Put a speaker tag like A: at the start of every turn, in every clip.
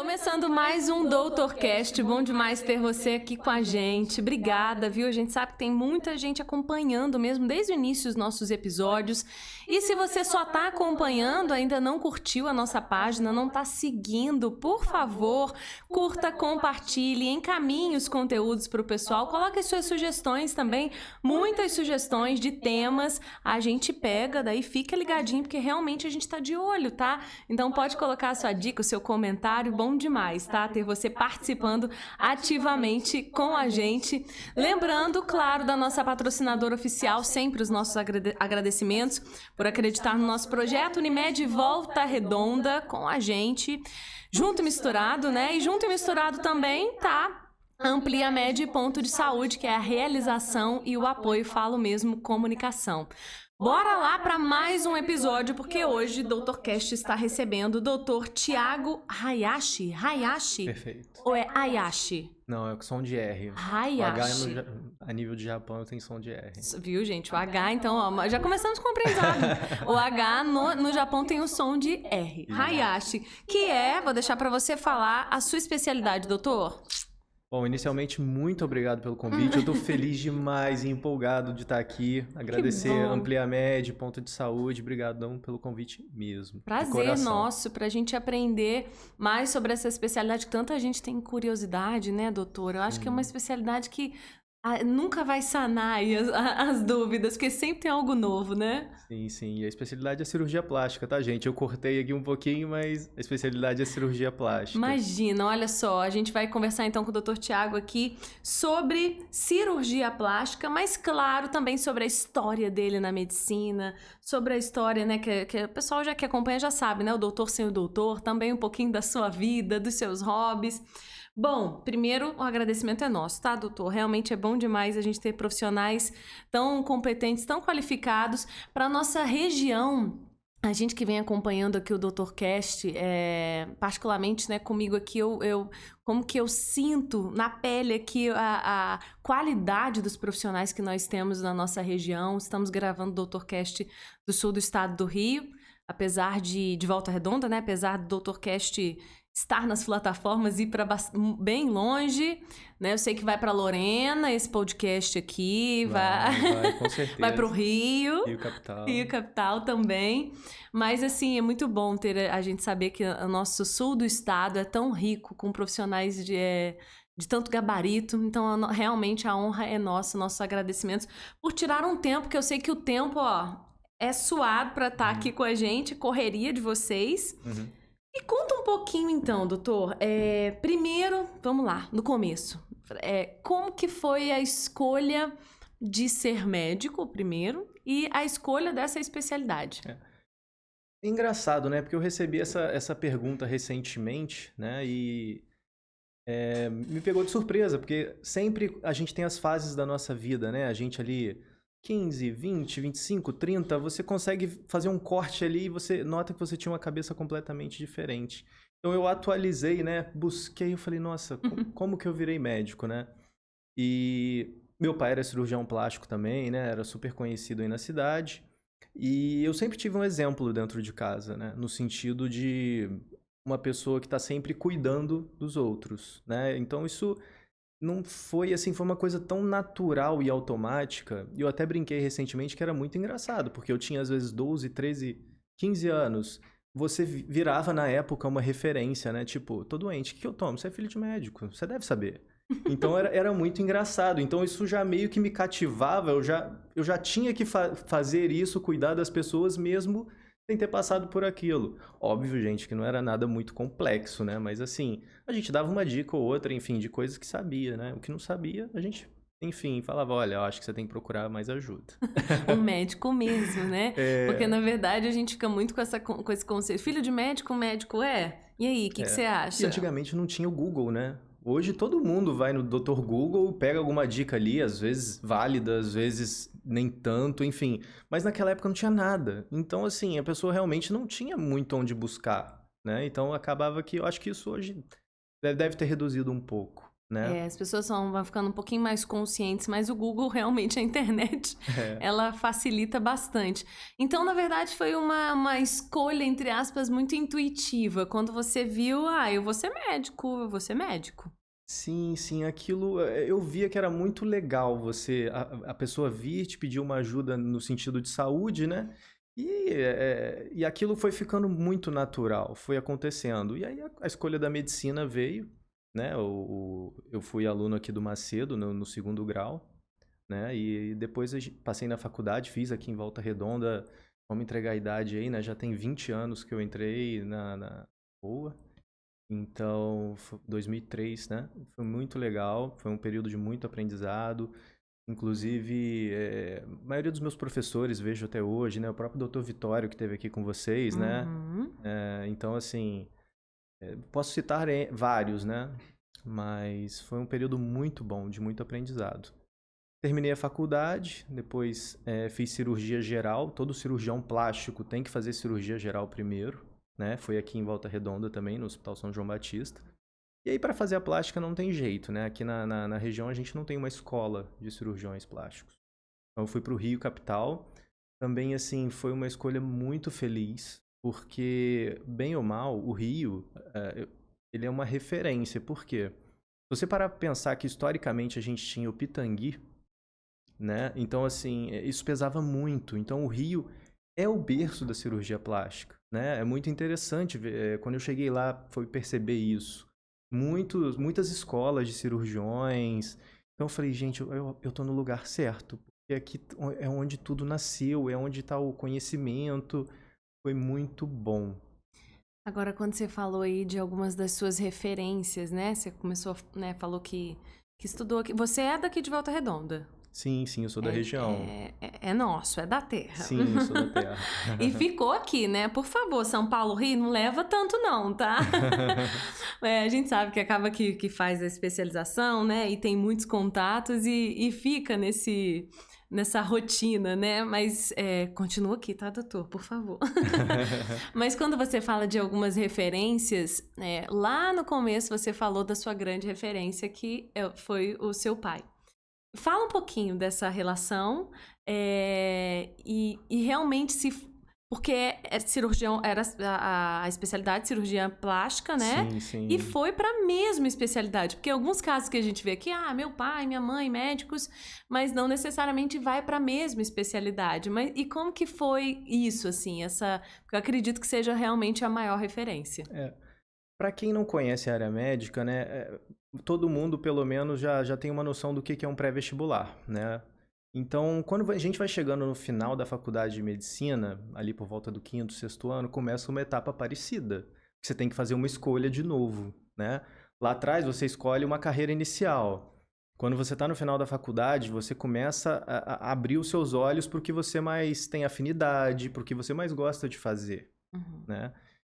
A: Começando mais um DoutorCast, bom demais ter você aqui com a gente. Obrigada, viu? A gente sabe que tem muita gente acompanhando mesmo desde o início os nossos episódios. E se você só está acompanhando, ainda não curtiu a nossa página, não está seguindo, por favor, curta, compartilhe, encaminhe os conteúdos para o pessoal, coloque as suas sugestões também, muitas sugestões de temas, a gente pega, daí fica ligadinho, porque realmente a gente está de olho, tá? Então pode colocar a sua dica, o seu comentário, bom demais, tá? Ter você participando ativamente com a gente. Lembrando, claro, da nossa patrocinadora oficial, sempre os nossos agradecimentos por acreditar no nosso projeto Unimed Volta Redonda com a gente. Junto e misturado, né? E junto e misturado também tá Ampliamed Ponto de Saúde, que é a realização e o apoio, falo mesmo, comunicação. Bora lá para mais um episódio, porque hoje o DoutorCast está recebendo o Dr. Tiago Hayashi. Hayashi?
B: Perfeito.
A: Ou é Hayashi?
B: Não, é o som de R.
A: Hayashi.
B: O H a nível de Japão tem som de R.
A: Viu, gente? O H, então, ó, já começamos com o aprendizado. O H no Japão tem o som de R. Hayashi, que é, vou deixar para você falar a sua especialidade, doutor.
B: Bom, inicialmente, muito obrigado pelo convite. Eu tô feliz demais e empolgado de estar aqui. Agradecer a Ampliamed, Ponto de Saúde. Obrigadão pelo convite mesmo.
A: Prazer nosso pra gente aprender mais sobre essa especialidade que tanta gente tem curiosidade, né, doutor? Eu acho que é uma especialidade que nunca vai sanar aí as dúvidas, porque sempre tem algo novo, né?
B: Sim, sim. E a especialidade é cirurgia plástica, tá, gente? Eu cortei aqui um pouquinho, mas a especialidade é cirurgia plástica.
A: Imagina, olha só, a gente vai conversar então com o Dr. Tiago aqui sobre cirurgia plástica, mas claro, também sobre a história dele na medicina, sobre a história, né, que o pessoal já que acompanha já sabe, né? O doutor sem o doutor, também um pouquinho da sua vida, dos seus hobbies. Bom, primeiro, o agradecimento é nosso, tá, doutor? Realmente é bom demais a gente ter profissionais tão competentes, tão qualificados para a nossa região. A gente que vem acompanhando aqui o DoutorCast, particularmente, né, comigo aqui, como que eu sinto na pele aqui a qualidade dos profissionais que nós temos na nossa região. Estamos gravando o DoutorCast do sul do estado do Rio, apesar de Volta Redonda, né, apesar do DoutorCast estar nas plataformas e ir para bem longe, né? Eu sei que vai para Lorena, esse podcast aqui,
B: vai com certeza.
A: Vai para o Rio.
B: Rio
A: Capital também. Mas, assim, é muito bom ter a gente saber que o nosso sul do estado é tão rico, com profissionais de tanto gabarito. Então, realmente, a honra é nossa, nossos agradecimentos por tirar um tempo, que eu sei que o tempo, é suado para estar aqui com a gente, correria de vocês. E conta um pouquinho então, doutor. Primeiro, vamos lá, no começo. Como que foi a escolha de ser médico, primeiro, e a escolha dessa especialidade?
B: É engraçado, né? Porque eu recebi essa pergunta recentemente, né? E me pegou de surpresa, porque sempre a gente tem as fases da nossa vida, né? A gente ali 15, 20, 25, 30, você consegue fazer um corte ali e você nota que você tinha uma cabeça completamente diferente. Então eu atualizei, né? Busquei, eu falei, nossa, como que eu virei médico, né? E meu pai era cirurgião plástico também, né? Era super conhecido aí na cidade. E eu sempre tive um exemplo dentro de casa, né? No sentido de uma pessoa que está sempre cuidando dos outros, né? Então isso não foi assim, foi uma coisa tão natural e automática. E eu até brinquei recentemente que era muito engraçado, porque eu tinha às vezes 12, 13, 15 anos. Você virava na época uma referência, né? Tipo, tô doente, o que eu tomo? Você é filho de médico, você deve saber. Então era muito engraçado. Então isso já meio que me cativava, eu já tinha que fazer isso, cuidar das pessoas mesmo sem ter passado por aquilo. Óbvio, gente, que não era nada muito complexo, né? Mas assim, a gente dava uma dica ou outra, enfim, de coisas que sabia, né? O que não sabia, a gente, enfim, falava, olha, eu acho que você tem que procurar mais ajuda.
A: Um médico mesmo, né? Porque, na verdade, a gente fica muito com esse conceito. Filho de médico, médico é? E aí, o que você acha?
B: E antigamente não tinha o Google, né? Hoje todo mundo vai no Dr. Google, pega alguma dica ali, às vezes válida, às vezes nem tanto, enfim. Mas naquela época não tinha nada. Então, assim, a pessoa realmente não tinha muito onde buscar, né? Então acabava que eu acho que isso hoje deve ter reduzido um pouco, né?
A: As pessoas vão ficando um pouquinho mais conscientes, mas o Google, realmente, a internet, ela facilita bastante. Então, na verdade, foi uma escolha, entre aspas, muito intuitiva. Quando você viu, eu vou ser médico, eu vou ser médico.
B: Sim, sim, aquilo eu via que era muito legal a pessoa vir te pedir uma ajuda no sentido de saúde, né? E aquilo foi ficando muito natural, foi acontecendo. E aí a escolha da medicina veio, né? Eu fui aluno aqui do Macedo, no segundo grau, né? E depois passei na faculdade, fiz aqui em Volta Redonda, vamos entregar a idade aí, né? Já tem 20 anos que eu entrei na boa. Então, 2003, né? Foi muito legal, foi um período de muito aprendizado. Inclusive, a maioria dos meus professores vejo até hoje, né? O próprio Dr. Vitório, que esteve aqui com vocês, né? Então, assim, posso citar vários, né? Mas foi um período muito bom, de muito aprendizado. Terminei a faculdade, depois fiz cirurgia geral. Todo cirurgião plástico tem que fazer cirurgia geral primeiro, né? Foi aqui em Volta Redonda também, no Hospital São João Batista. E aí, para fazer a plástica não tem jeito, né? Aqui na região a gente não tem uma escola de cirurgiões plásticos. Então, eu fui para o Rio, capital. Também, assim, foi uma escolha muito feliz, porque, bem ou mal, o Rio, ele é uma referência. Por quê? Se você parar para pensar que, historicamente, a gente tinha o Pitangui, né? Então, assim, isso pesava muito. Então, o Rio é o berço da cirurgia plástica, né? É muito interessante ver, quando eu cheguei lá, foi perceber isso. Muitas escolas de cirurgiões. Então, eu falei, gente, eu tô no lugar certo. Porque aqui é onde tudo nasceu, é onde está o conhecimento. Foi muito bom.
A: Agora, quando você falou aí de algumas das suas referências, né? Você começou, né? Falou que estudou aqui. Você é daqui de Volta Redonda?
B: Sim, eu sou da região.
A: É nosso, é da terra.
B: Sim, eu sou da terra.
A: E ficou aqui, né? Por favor, São Paulo, Rio, não leva tanto não, tá? A gente sabe que acaba que faz a especialização, né? E tem muitos contatos e fica nessa rotina, né? Mas continua aqui, tá, doutor? Por favor. Mas quando você fala de algumas referências, lá no começo você falou da sua grande referência, que foi o seu pai. Fala um pouquinho dessa relação e realmente porque cirurgião era a especialidade de cirurgia plástica, né?
B: Sim.
A: E foi para a mesma especialidade, porque alguns casos que a gente vê aqui, meu pai, minha mãe, médicos, mas não necessariamente vai para a mesma especialidade. Mas e como que foi isso, assim, porque eu acredito que seja realmente a maior referência.
B: Para quem não conhece a área médica, né, todo mundo, pelo menos, já tem uma noção do que é um pré-vestibular, né? Então, quando a gente vai chegando no final da faculdade de medicina, ali por volta do 5º, 6º ano, começa uma etapa parecida. Você tem que fazer uma escolha de novo, né? Lá atrás, você escolhe uma carreira inicial. Quando você está no final da faculdade, você começa a abrir os seus olhos para o que você mais tem afinidade, para o que você mais gosta de fazer, né?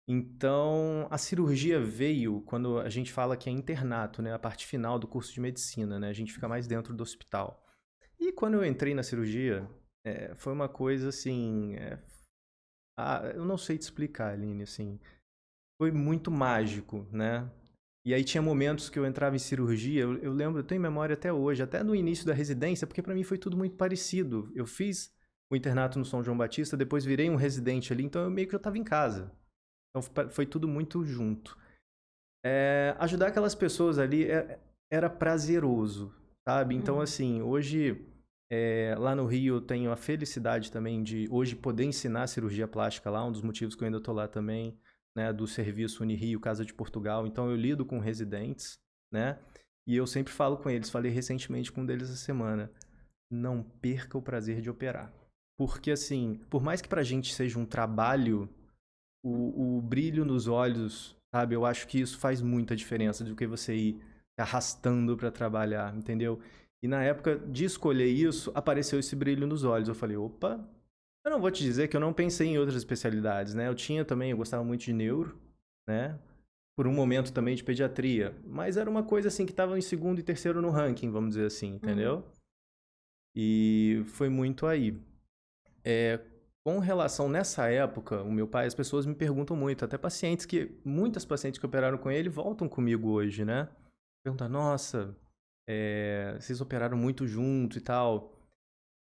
B: Então, a cirurgia veio quando a gente fala que é internato, né? A parte final do curso de medicina, né? A gente fica mais dentro do hospital. E quando eu entrei na cirurgia, foi uma coisa assim... eu não sei te explicar, Aline, assim. Foi muito mágico, né? E aí tinha momentos que eu entrava em cirurgia, eu lembro, eu tenho memória até hoje, até no início da residência, porque para mim foi tudo muito parecido. Eu fiz o internato no São João Batista, depois virei um residente ali, então eu meio que já estava em casa. Então foi tudo muito junto. Ajudar aquelas pessoas ali era prazeroso, sabe? Então, assim, hoje, lá no Rio, eu tenho a felicidade também de hoje poder ensinar cirurgia plástica lá, um dos motivos que eu ainda estou lá também, né? Do serviço Unirio, Casa de Portugal. Então, eu lido com residentes, né? E eu sempre falo com eles, falei recentemente com um deles essa semana, não perca o prazer de operar. Porque, assim, por mais que pra gente seja um trabalho... O brilho nos olhos, sabe? Eu acho que isso faz muita diferença do que você ir arrastando para trabalhar, entendeu? E na época de escolher isso, apareceu esse brilho nos olhos. Eu falei, opa, eu não vou te dizer que eu não pensei em outras especialidades, né? Eu gostava muito de neuro, né? Por um momento também de pediatria. Mas era uma coisa assim que estava em 2º e 3º no ranking, vamos dizer assim, entendeu? E foi muito aí. Com relação nessa época, o meu pai, as pessoas me perguntam muito, até muitas pacientes que operaram com ele voltam comigo hoje, né? perguntar, nossa, vocês operaram muito junto e tal.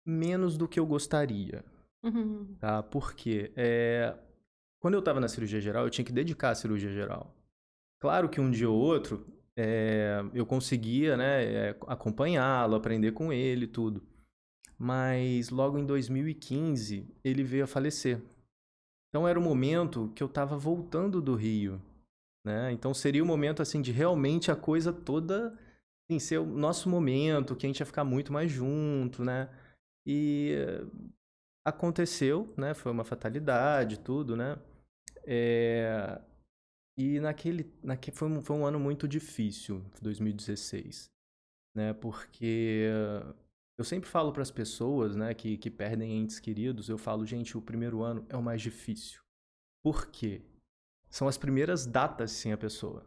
B: Menos do que eu gostaria,
A: Uhum.
B: tá? Porque quando eu tava na cirurgia geral, eu tinha que dedicar à cirurgia geral. Claro que um dia ou outro eu conseguia, né, acompanhá-lo, aprender com ele e tudo. Mas logo em 2015, ele veio a falecer. Então era o momento que eu tava voltando do Rio, né? Então seria o momento, assim, de realmente a coisa toda, assim, ser o nosso momento, que a gente ia ficar muito mais junto, né? E aconteceu, né? Foi uma fatalidade, tudo, né? É, E foi um ano muito difícil, 2016, né? Porque eu sempre falo para as pessoas, né, que perdem entes queridos, eu falo, gente, o primeiro ano é o mais difícil. Por quê? São as primeiras datas sem a pessoa,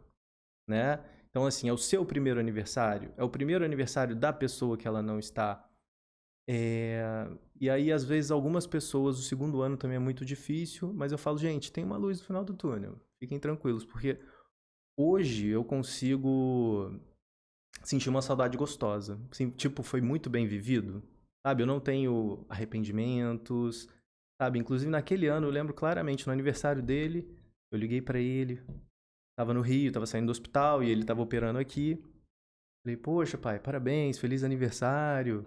B: né? Então, assim, é o seu primeiro aniversário, é o primeiro aniversário da pessoa que ela não está. E aí, às vezes, algumas pessoas, o segundo ano também é muito difícil, mas eu falo, gente, tem uma luz no final do túnel, fiquem tranquilos, porque hoje eu consigo sentir uma saudade gostosa. Assim, tipo, foi muito bem vivido, sabe? Eu não tenho arrependimentos, sabe? Inclusive, naquele ano, eu lembro claramente, no aniversário dele, eu liguei pra ele, tava no Rio, tava saindo do hospital e ele tava operando aqui. Falei, poxa, pai, parabéns, feliz aniversário.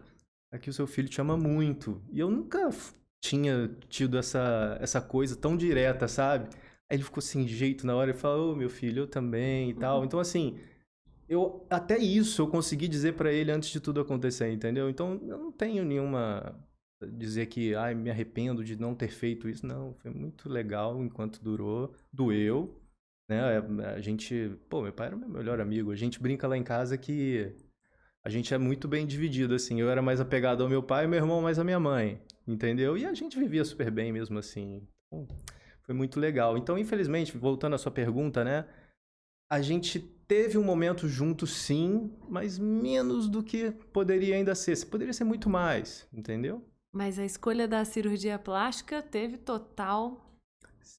B: Aqui o seu filho te ama muito. E eu nunca tinha tido essa coisa tão direta, sabe? Aí ele ficou sem jeito na hora e falou, ô, meu filho, eu também e tal. Então, assim, até isso eu consegui dizer pra ele antes de tudo acontecer, entendeu? Então, eu não tenho nenhuma dizer que, ai, me arrependo de não ter feito isso. Não, foi muito legal enquanto durou, doeu, né? A gente, pô, meu pai era meu melhor amigo. A gente brinca lá em casa que a gente é muito bem dividido, assim. Eu era mais apegado ao meu pai e meu irmão mais à minha mãe, entendeu? E a gente vivia super bem mesmo assim. Então, foi muito legal. Então, infelizmente, voltando à sua pergunta, né? A gente teve um momento junto, sim, mas menos do que poderia ainda ser. Poderia ser muito mais, entendeu?
A: Mas a escolha da cirurgia plástica teve total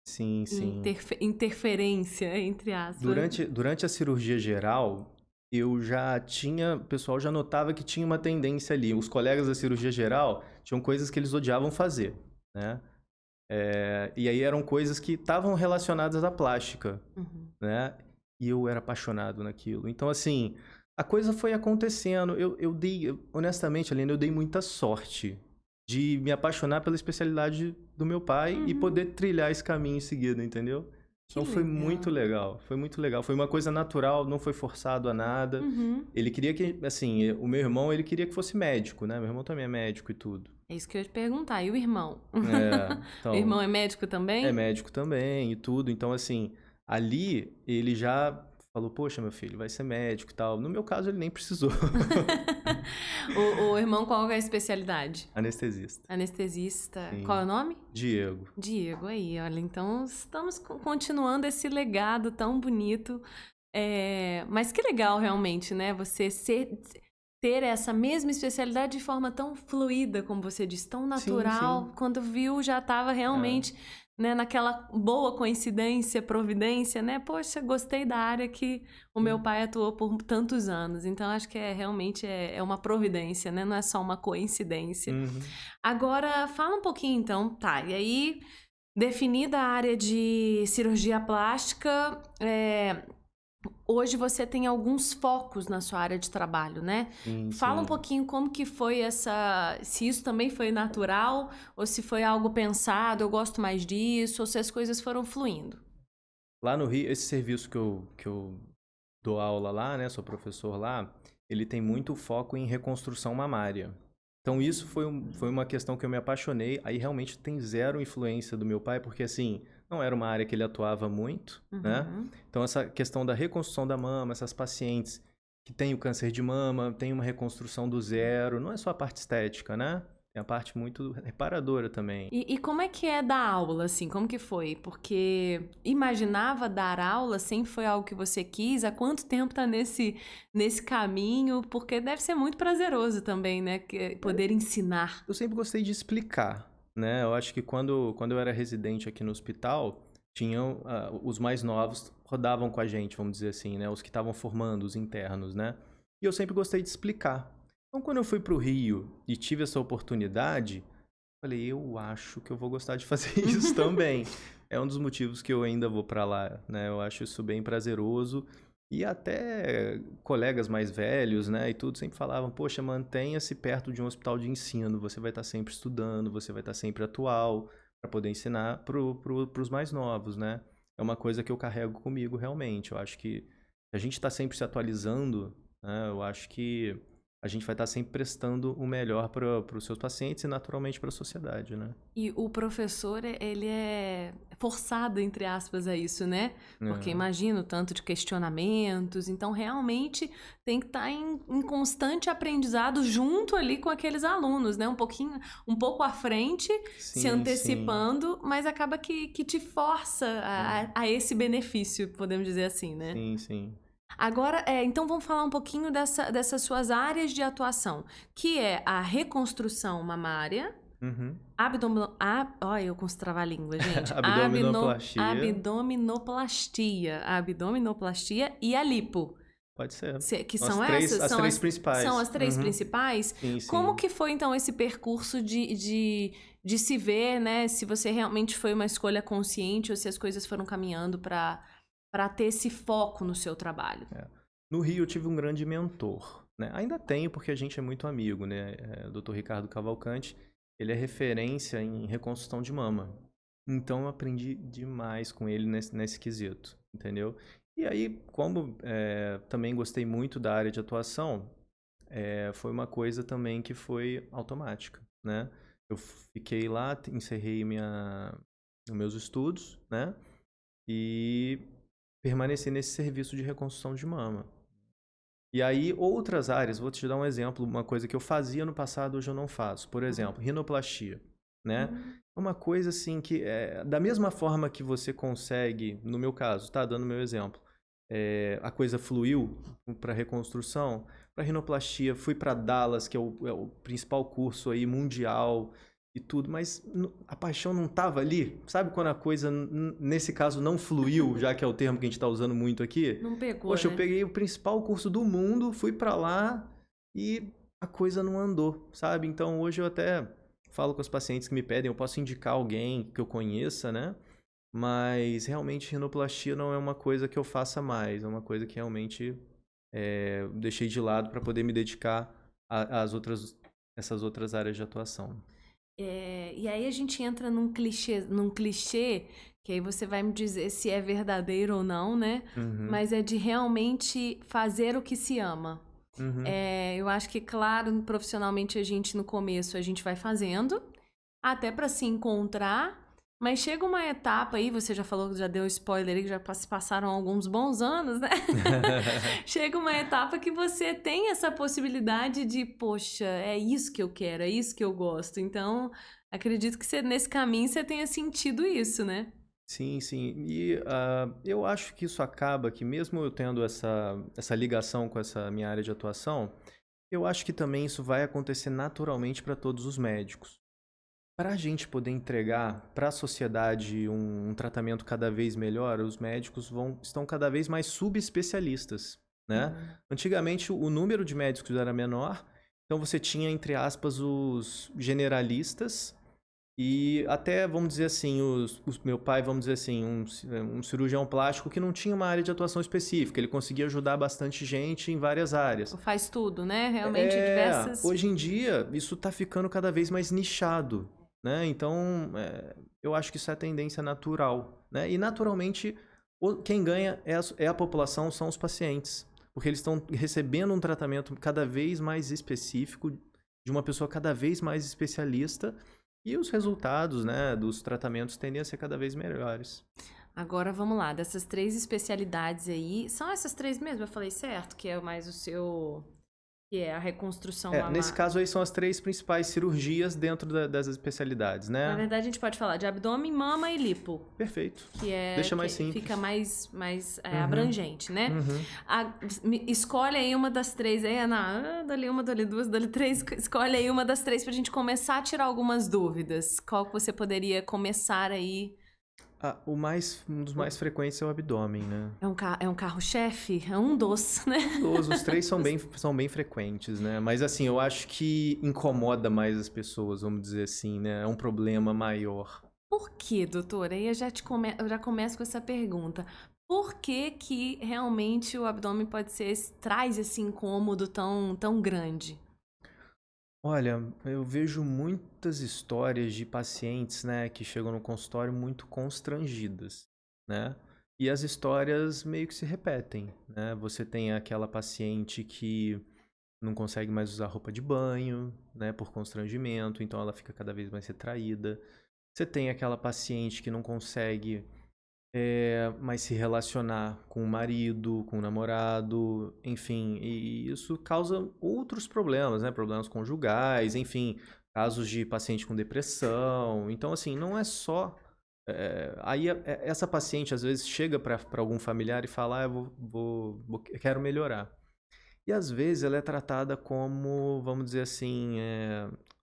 B: Sim, sim.
A: interferência, entre aspas.
B: Durante a cirurgia geral, eu já tinha. O pessoal já notava que tinha uma tendência ali. Os colegas da cirurgia geral tinham coisas que eles odiavam fazer, né? E aí eram coisas que estavam relacionadas à plástica,
A: Uhum.
B: né? E eu era apaixonado naquilo. Então, assim, a coisa foi acontecendo. Honestamente, Aline, eu dei muita sorte de me apaixonar pela especialidade do meu pai e
A: Uhum.
B: poder trilhar esse caminho em seguida, entendeu?
A: Que
B: Então foi muito
A: legal.
B: legal, foi muito legal. Foi uma coisa natural, não foi forçado a nada.
A: Uhum.
B: Ele queria que, assim, o meu irmão, ele queria que fosse médico, né? Meu irmão também é médico e tudo.
A: É isso que eu ia te perguntar. E o irmão? O
B: Então,
A: irmão é médico
B: é
A: também?
B: médico também e tudo. Então, assim, ali ele já falou, poxa, meu filho, vai ser médico e tal. No meu caso, ele nem precisou.
A: O irmão, qual é a especialidade?
B: Anestesista.
A: Anestesista. Qual é o
B: Sim.
A: nome?
B: Diego.
A: Diego, aí, olha. Então, estamos continuando esse legado tão bonito. Mas que legal, realmente, né? Você ter essa mesma especialidade de forma tão fluida, como você disse, tão
B: Sim,
A: natural.
B: sim.
A: Quando viu, já estava realmente, né, naquela boa coincidência, providência, né? Poxa, gostei da área que o meu pai atuou por tantos anos. Então, acho que realmente é uma providência, né? Não é só uma coincidência.
B: Uhum.
A: Agora, fala um pouquinho, então, tá, e aí, definida a área de cirurgia plástica, hoje você tem alguns focos na sua área de trabalho, né?
B: Sim,
A: Fala um
B: sim.
A: pouquinho como que foi se isso também foi natural, ou se foi algo pensado, eu gosto mais disso, ou se as coisas foram fluindo.
B: Lá no Rio, esse serviço que eu dou aula lá, né? Sou professor lá, ele tem muito foco em reconstrução mamária. Então isso foi uma questão que eu me apaixonei. Aí realmente tem zero influência do meu pai, porque assim, não era uma área que ele atuava muito, né?
A: Uhum.
B: Então essa questão da reconstrução da mama, essas pacientes que têm o câncer de mama, tem uma reconstrução do zero, não é só a parte estética, né? Tem a parte muito reparadora também.
A: E como é que é dar aula, assim? Como que foi? Porque imaginava dar aula, sempre foi algo que você quis? Há quanto tempo tá nesse caminho? Porque deve ser muito prazeroso também, né? Poder ensinar.
B: Eu sempre gostei de explicar, né? Eu acho que quando eu era residente aqui no hospital, tinham os mais novos rodavam com a gente, vamos dizer assim, né? Os que estavam formando, os internos, né? E eu sempre gostei de explicar. Então, quando eu fui para o Rio e tive essa oportunidade, falei, eu acho que eu vou gostar de fazer isso também. É um dos motivos que eu ainda vou para lá, né? Eu acho isso bem prazeroso. E até colegas mais velhos, né, e tudo, sempre falavam, poxa, mantenha-se perto de um hospital de ensino, você vai estar sempre estudando, você vai estar sempre atual, para poder ensinar para os mais novos, né? É uma coisa que eu carrego comigo realmente. Eu acho que a gente está sempre se atualizando, né? Eu acho que a gente vai estar sempre prestando o melhor para os seus pacientes e naturalmente para a sociedade, né?
A: E o professor, ele é forçado, entre aspas, a isso, né? Porque imagino tanto de questionamentos, então realmente tem que estar em constante aprendizado junto ali com aqueles alunos, né? Um pouco à frente,
B: Sim,
A: se antecipando, mas acaba que te força a esse benefício, podemos dizer assim, né?
B: Sim, sim.
A: Agora, então vamos falar um pouquinho dessas suas áreas de atuação, que é a reconstrução mamária,
B: Uhum.
A: olha, eu consigo travar a língua, gente.
B: Abdominoplastia.
A: Abdominoplastia e a lipo.
B: Pode ser.
A: Que são essas?
B: As três principais.
A: São as três principais?
B: Sim, sim.
A: Como que foi, então, esse percurso de se ver, né? Se você realmente foi uma escolha consciente ou se as coisas foram caminhando para ter esse foco no seu trabalho?
B: No Rio eu tive um grande mentor, né? Ainda tenho porque a gente é muito amigo, né? O Dr. Ricardo Cavalcante, ele é referência em reconstrução de mama. Então eu aprendi demais com ele nesse quesito, entendeu? E aí, como também gostei muito da área de atuação, foi uma coisa também que foi automática, né? Eu fiquei lá, encerrei os meus estudos, né? E permaneci nesse serviço de reconstrução de mama. E aí, outras áreas, vou te dar um exemplo, uma coisa que eu fazia no passado, hoje eu não faço. Por exemplo, rinoplastia, né? É uma coisa assim que, da mesma forma que você consegue, no meu caso, tá dando meu exemplo, a coisa fluiu para reconstrução, para rinoplastia, fui para Dallas, que é o principal curso aí mundial e tudo, mas a paixão não estava ali. Sabe quando a coisa, nesse caso, não fluiu, já que é o termo que a gente está usando muito aqui?
A: Não pegou,
B: Poxa,
A: né?
B: eu peguei o principal curso do mundo, fui para lá e a coisa não andou, sabe? Então, hoje eu até falo com os pacientes que me pedem, eu posso indicar alguém que eu conheça, né? Mas, realmente, rinoplastia não é uma coisa que eu faça mais. É uma coisa que realmente deixei de lado para poder me dedicar essas outras áreas de atuação.
A: E aí a gente entra num clichê, que aí você vai me dizer se é verdadeiro ou não, né? Mas é de realmente fazer o que se ama. Eu acho que, claro, profissionalmente no começo, a gente vai fazendo, até para se encontrar, mas chega uma etapa aí, você já falou, já deu spoiler aí, que já passaram alguns bons anos, né? Chega uma etapa que você tem essa possibilidade de, poxa, é isso que eu quero, é isso que eu gosto. Então, acredito que nesse caminho você tenha sentido isso, né?
B: Sim, sim. E eu acho que isso acaba que, mesmo eu tendo essa ligação com essa minha área de atuação, eu acho que também isso vai acontecer naturalmente para todos os médicos. Para a gente poder entregar para a sociedade um tratamento cada vez melhor, os médicos estão cada vez mais subespecialistas, né? Antigamente, o número de médicos era menor, então você tinha, entre aspas, os generalistas e até, vamos dizer assim, meu pai, vamos dizer assim, um cirurgião plástico que não tinha uma área de atuação específica, ele conseguia ajudar bastante gente em várias áreas.
A: Faz tudo, né? Realmente diversas...
B: Hoje em dia, isso está ficando cada vez mais nichado. Né? Então, eu acho que isso é a tendência natural. Né? E, naturalmente, quem ganha é a população, são os pacientes. Porque eles estão recebendo um tratamento cada vez mais específico, de uma pessoa cada vez mais especialista, e os resultados, né, dos tratamentos tendem a ser cada vez melhores.
A: Agora, vamos lá. Dessas 3 especialidades aí, são essas 3 mesmo? Eu falei certo? Que é mais o seu... Que é a reconstrução mamária.
B: Nesse caso aí são as 3 principais cirurgias dentro das especialidades, né?
A: Na verdade, a gente pode falar de abdômen, mama e lipo.
B: Perfeito.
A: Que
B: deixa mais simples.
A: Fica mais abrangente, né? Escolhe aí uma das 3 aí, Ana. Dali uma, dali 2, dali 3. Escolhe aí uma das 3 pra gente começar a tirar algumas dúvidas. Qual que você poderia começar aí?
B: Um dos mais frequentes é o abdômen, né?
A: É um carro-chefe? É um dos, né?
B: Os três são bem frequentes, né? Mas assim, eu acho que incomoda mais as pessoas, vamos dizer assim, né? É um problema maior.
A: Por quê, doutora? Aí eu já começo com essa pergunta. Por que que realmente o abdômen traz esse incômodo tão grande?
B: Olha, eu vejo muitas histórias de pacientes, né, que chegam no consultório muito constrangidas, né? E as histórias meio que se repetem, né? Você tem aquela paciente que não consegue mais usar roupa de banho, né, por constrangimento, então ela fica cada vez mais retraída. Você tem aquela paciente que não consegue mais se relacionar com o marido, com o namorado, enfim, e isso causa outros problemas, né? Problemas conjugais, enfim, casos de paciente com depressão. Então, assim, não é só. Essa paciente às vezes chega para algum familiar e fala: eu quero melhorar. E às vezes ela é tratada como, vamos dizer assim,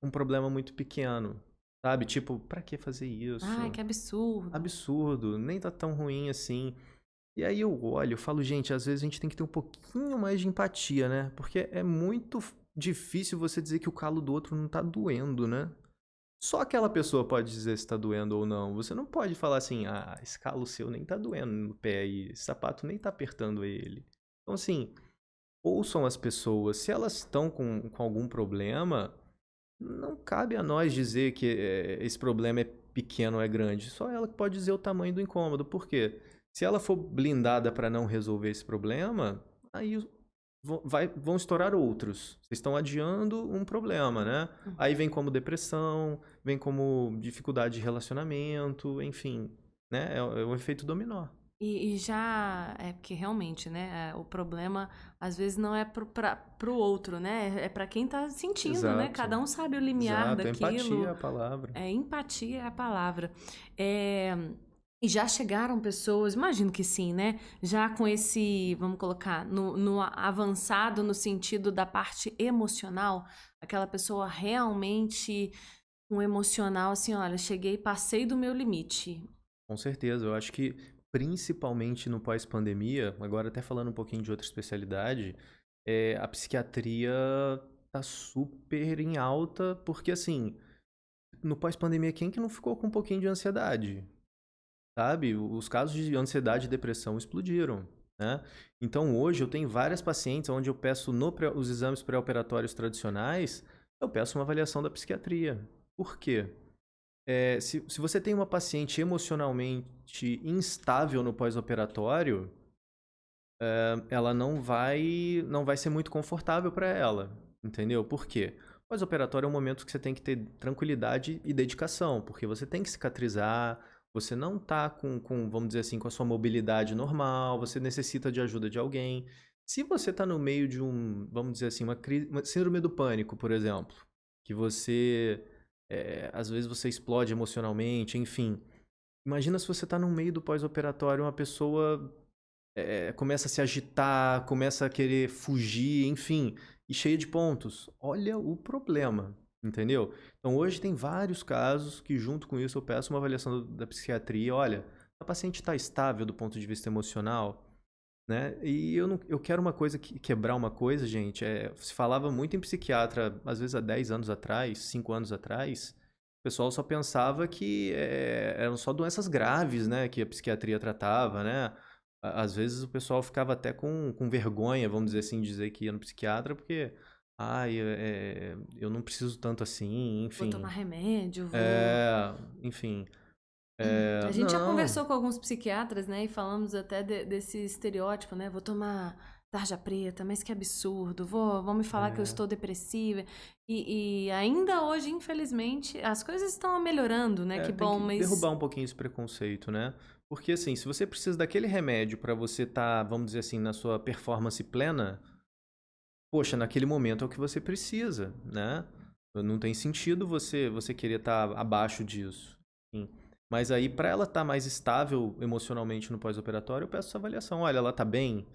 B: um problema muito pequeno, sabe? Tipo, pra que fazer
A: Ai,
B: isso?
A: que absurdo.
B: Absurdo, nem tá tão ruim assim. E aí eu olho, eu falo, gente, às vezes a gente tem que ter um pouquinho mais de empatia, né? Porque é muito difícil você dizer que o calo do outro não tá doendo, né? Só aquela pessoa pode dizer se tá doendo ou não. Você não pode falar assim, esse calo seu nem tá doendo no pé e esse sapato nem tá apertando ele. Então, assim, ouçam as pessoas. Se elas estão com algum problema, não cabe a nós dizer que esse problema é pequeno ou é grande. Só ela que pode dizer o tamanho do incômodo. Por quê? Se ela for blindada para não resolver esse problema, aí vão estourar outros. Vocês estão adiando um problema, né? Aí vem como depressão, vem como dificuldade de relacionamento, enfim, né? É o efeito dominó.
A: E já é porque realmente, né? O problema às vezes não é pro outro, né? É para quem tá sentindo, né?
B: Exato.
A: Cada um sabe o limiar
B: Exato.
A: daquilo.
B: Empatia é a palavra.
A: Empatia é a palavra. E já chegaram pessoas, imagino que sim, né? Já com esse, vamos colocar, no avançado no sentido da parte emocional, aquela pessoa realmente um emocional assim, olha, cheguei, passei do meu limite.
B: Com certeza, eu acho que principalmente no pós-pandemia, agora até falando um pouquinho de outra especialidade, a psiquiatria tá super em alta, porque assim, no pós-pandemia, quem que não ficou com um pouquinho de ansiedade? Sabe? Os casos de ansiedade e depressão explodiram, né? Então hoje eu tenho várias pacientes onde eu peço os exames pré-operatórios tradicionais, eu peço uma avaliação da psiquiatria. Por quê? Se você tem uma paciente emocionalmente instável no pós-operatório, ela não vai ser muito confortável para ela, entendeu? Por quê? Pós-operatório é um momento que você tem que ter tranquilidade e dedicação, porque você tem que cicatrizar, você não tá vamos dizer assim, com a sua mobilidade normal, você necessita de ajuda de alguém. Se você tá no meio de vamos dizer assim, uma síndrome do pânico, por exemplo, que às vezes você explode emocionalmente, enfim. Imagina se você tá no meio do pós-operatório, uma pessoa começa a se agitar, começa a querer fugir, enfim, e cheia de pontos. Olha o problema, entendeu? Então hoje tem vários casos que junto com isso eu peço uma avaliação da psiquiatria. Olha, a paciente está estável do ponto de vista emocional, né? E eu quero uma coisa, quebrar uma coisa, gente. Se falava muito em psiquiatra, às vezes há 10 anos atrás, 5 anos atrás, o pessoal só pensava que eram só doenças graves, né? Que a psiquiatria tratava, né? Às vezes o pessoal ficava até com vergonha, vamos dizer assim, de dizer que ia no psiquiatra, porque eu não preciso tanto assim,
A: Vou
B: enfim.
A: tomar remédio, vou...
B: Enfim.
A: A gente já
B: Não.
A: conversou com alguns psiquiatras, né? E falamos até desse estereótipo, né? Vou tomar tarja preta, mas que absurdo. Vão me falar que eu estou depressiva. E ainda hoje, infelizmente, as coisas estão melhorando, né? Que
B: Tem
A: bom,
B: que
A: mas...
B: derrubar um pouquinho esse preconceito, né? Porque assim, se você precisa daquele remédio para você estar, vamos dizer assim, na sua performance plena, poxa, naquele momento é o que você precisa, né? Não tem sentido você querer estar abaixo disso. Enfim. Mas aí, para ela estar mais estável emocionalmente no pós-operatório, eu peço essa avaliação. Olha, ela tá bem?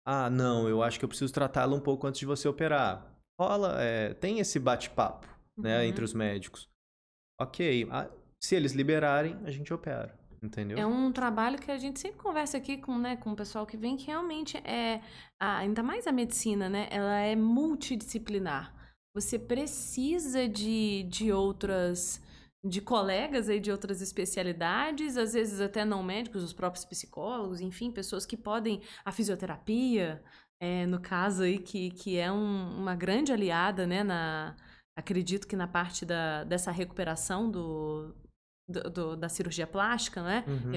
B: Ah, não, eu acho que eu preciso tratá-la um pouco antes de você operar. Rola, tem esse bate-papo, né, entre os médicos. Ok, se eles liberarem, a gente opera. entendeu?
A: É um trabalho que a gente sempre conversa aqui com, né, com o pessoal que vem, que realmente ainda mais a medicina, né? Ela é multidisciplinar. Você precisa de colegas aí de outras especialidades, às vezes até não médicos, os próprios psicólogos, enfim, pessoas que podem, a fisioterapia, no caso aí, que é uma grande aliada, né, acredito que na parte dessa recuperação da cirurgia plástica, né?
B: Uhum.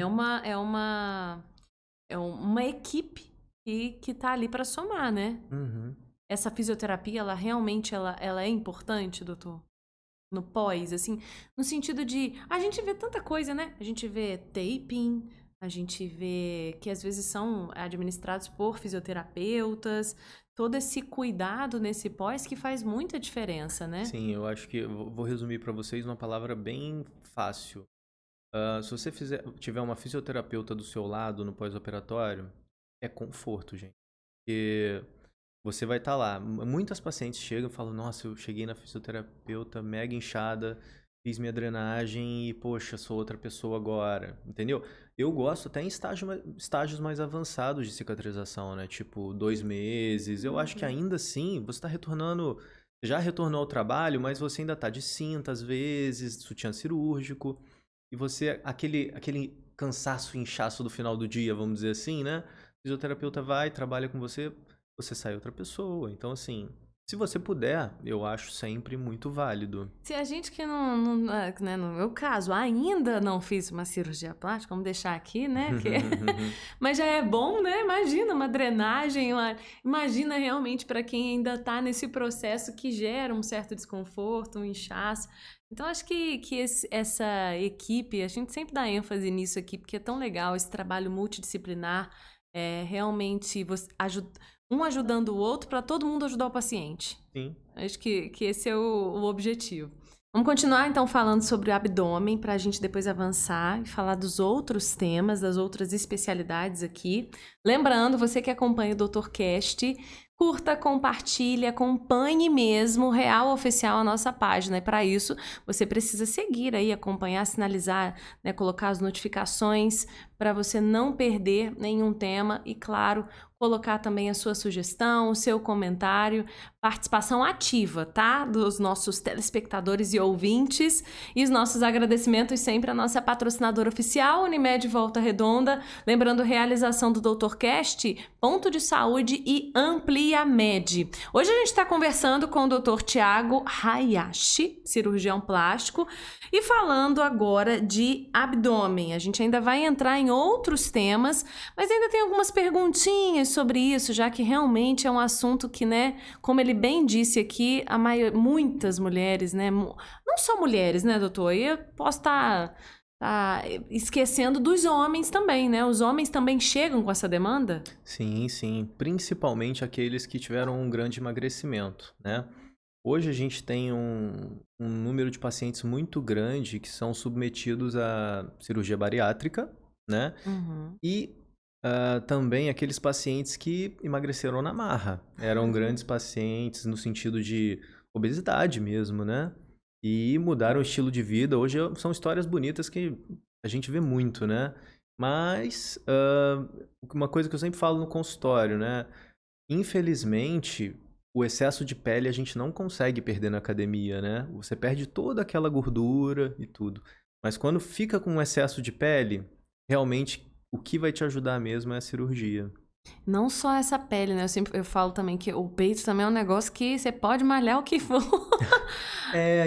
A: É uma equipe que tá ali para somar, né?
B: Uhum.
A: Essa fisioterapia, ela realmente ela é importante, doutor? No pós, assim, no sentido de... A gente vê tanta coisa, né? A gente vê taping, a gente vê que às vezes são administrados por fisioterapeutas, todo esse cuidado nesse pós que faz muita diferença, né?
B: Sim, eu acho que eu vou resumir para vocês uma palavra bem fácil. Se você tiver uma fisioterapeuta do seu lado no pós-operatório, é conforto, gente. Porque você vai estar lá. Muitas pacientes chegam e falam, nossa, eu cheguei na fisioterapeuta mega inchada, fiz minha drenagem e, poxa, sou outra pessoa agora, entendeu? Eu gosto até em estágios mais avançados de cicatrização, né? Tipo, 2 meses. Eu acho que ainda assim, você está retornando... Já retornou ao trabalho, mas você ainda está de cinta, às vezes, sutiã cirúrgico. E você, aquele cansaço e inchaço do final do dia, vamos dizer assim, né? O fisioterapeuta vai, trabalha com você, você sai outra pessoa. Então, assim, se você puder, eu acho sempre muito válido.
A: Se a gente que não, né, no meu caso, ainda não fiz uma cirurgia plástica, vamos deixar aqui, né? Mas já é bom, né? Imagina uma drenagem, imagina realmente para quem ainda está nesse processo que gera um certo desconforto, um inchaço. Então, acho que essa equipe, a gente sempre dá ênfase nisso aqui, porque é tão legal esse trabalho multidisciplinar, realmente um ajudando o outro para todo mundo ajudar o paciente.
B: Sim.
A: Acho que esse é o objetivo. Vamos continuar, então, falando sobre o abdômen, para a gente depois avançar e falar dos outros temas, das outras especialidades aqui. Lembrando, você que acompanha o Dr. Cast, curta, compartilhe, acompanhe mesmo, real oficial, a nossa página. E para isso, você precisa seguir aí, acompanhar, sinalizar, né, colocar as notificações para você não perder nenhum tema e, claro, colocar também a sua sugestão, o seu comentário, participação ativa, tá? Dos nossos telespectadores e ouvintes. E os nossos agradecimentos sempre à nossa patrocinadora oficial, Unimed Volta Redonda. Lembrando, realização do Dr. Cast, Ponto de Saúde e Ampliamed. Hoje a gente está conversando com o Dr. Thiago Hayashi, cirurgião plástico, e falando agora de abdômen. A gente ainda vai entrar em outros temas, mas ainda tem algumas perguntinhas sobre isso, já que realmente é um assunto que, né, como ele bem disse aqui, muitas mulheres, né, não só mulheres, né, doutor? Eu posso estar esquecendo dos homens também, né? Os homens também chegam com essa demanda?
B: Sim, sim. Principalmente aqueles que tiveram um grande emagrecimento, né? Hoje a gente tem um número de pacientes muito grande que são submetidos à cirurgia bariátrica, né?
A: Uhum.
B: E também aqueles pacientes que emagreceram na marra. Eram grandes pacientes no sentido de obesidade mesmo, né? E mudaram o estilo de vida. Hoje são histórias bonitas que a gente vê muito, né? Mas uma coisa que eu sempre falo no consultório, né? Infelizmente, o excesso de pele a gente não consegue perder na academia, né? Você perde toda aquela gordura e tudo. Mas quando fica com um excesso de pele, realmente o que vai te ajudar mesmo é a cirurgia.
A: Não só essa pele, né? Eu falo também que o peito também é um negócio que você pode malhar o que for.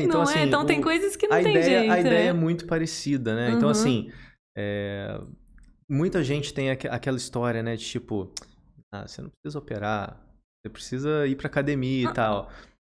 B: Então
A: Não
B: assim...
A: Então tem coisas que não tem jeito,
B: A ideia
A: né?
B: é muito parecida, né? Então assim, muita gente tem aquela história, né? De tipo, você não precisa operar, você precisa ir pra academia e tal.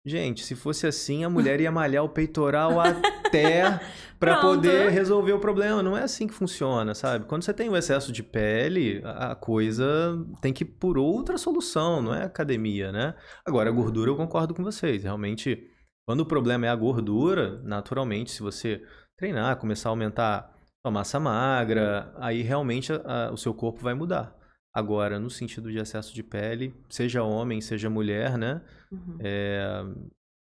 B: Gente, se fosse assim, a mulher ia malhar o peitoral até pra poder resolver o problema. Não é assim que funciona, sabe? Quando você tem o excesso de pele, a coisa tem que ir por outra solução, não é academia, né? Agora, a gordura, eu concordo com vocês. Realmente, quando o problema é a gordura, naturalmente, se você treinar, começar a aumentar a massa magra, aí realmente o seu corpo vai mudar. Agora, no sentido de excesso de pele, seja homem, seja mulher, né?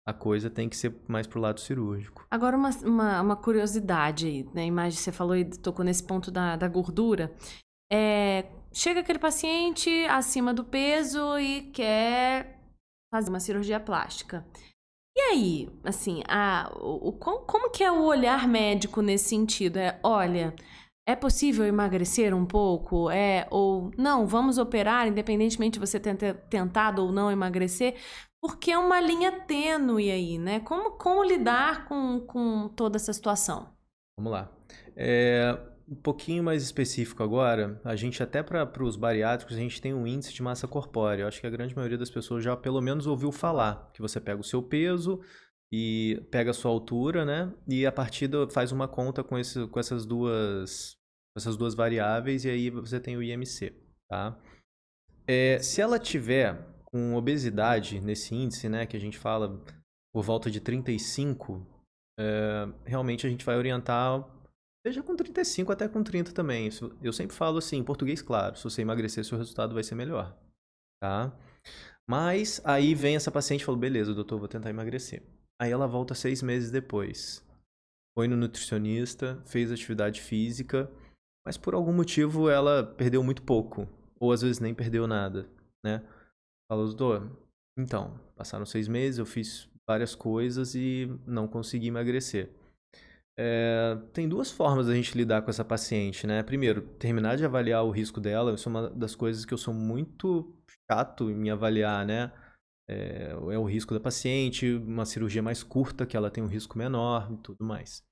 B: a coisa tem que ser mais pro lado cirúrgico.
A: Agora, uma curiosidade aí, né? Imagem, você falou e tocou nesse ponto da gordura. Chega aquele paciente acima do peso e quer fazer uma cirurgia plástica. E aí, assim, como que é o olhar médico nesse sentido? Olha, é possível emagrecer um pouco? Ou não, vamos operar, independentemente de você ter tentado ou não emagrecer, porque é uma linha tênue aí, né? Como lidar com toda essa situação?
B: Vamos lá. Um pouquinho mais específico agora, a gente até para os bariátricos, a gente tem um índice de massa corpórea. Eu acho que a grande maioria das pessoas já pelo menos ouviu falar, que você pega o seu peso e pega a sua altura, né? E a partir faz uma conta com essas duas variáveis e aí você tem o IMC, tá? Se ela tiver com obesidade nesse índice, né, que a gente fala por volta de 35, realmente a gente vai orientar, seja com 35 até com 30 também. Eu sempre falo assim, em português claro, se você emagrecer, seu resultado vai ser melhor, tá? Mas aí vem essa paciente e fala, beleza, doutor, vou tentar emagrecer. Aí ela volta 6 meses depois, foi no nutricionista, fez atividade física, mas por algum motivo ela perdeu muito pouco, ou às vezes nem perdeu nada, né? Fala, doutor, então, passaram 6 meses, eu fiz várias coisas e não consegui emagrecer. Tem 2 formas da gente lidar com essa paciente, né? Primeiro, terminar de avaliar o risco dela. Isso é uma das coisas que eu sou muito chato em avaliar, né? É o risco da paciente, uma cirurgia mais curta, que ela tem um risco menor e tudo mais.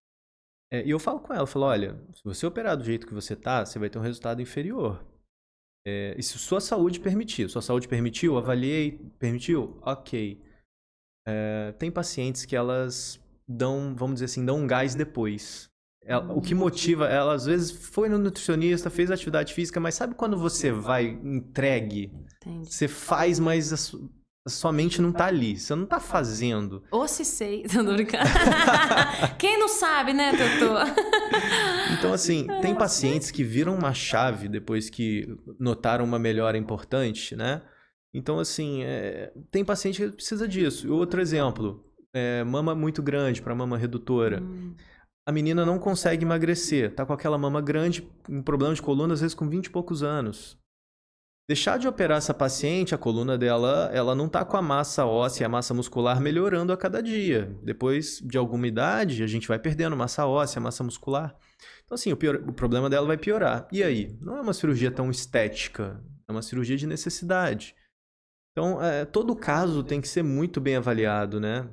B: E eu falo com ela, falo, olha, se você operar do jeito que você tá, você vai ter um resultado inferior. E se sua saúde permitir, sua saúde permitiu, avaliei, permitiu, ok. Tem pacientes que elas dão, vamos dizer assim, dão um gás depois. O que motiva ela, às vezes, foi no nutricionista, fez atividade física, mas sabe quando você vai entregue?
A: Entendi.
B: Você faz, mas a sua mente não tá ali, você não tá fazendo.
A: Ou se sei, tô brincando. Quem não sabe, né, doutor?
B: Então, assim, tem pacientes que viram uma chave depois que notaram uma melhora importante, né? Então, assim, tem paciente que precisa disso. Outro exemplo, mama muito grande para mama redutora. A menina não consegue emagrecer, tá com aquela mama grande, um problema de coluna, às vezes com 20 e poucos anos. Deixar de operar essa paciente, a coluna dela, ela não tá com a massa óssea e a massa muscular melhorando a cada dia. Depois de alguma idade, a gente vai perdendo massa óssea, massa muscular. Então, assim, o problema dela vai piorar. E aí? Não é uma cirurgia tão estética, é uma cirurgia de necessidade. Então, todo caso tem que ser muito bem avaliado, né?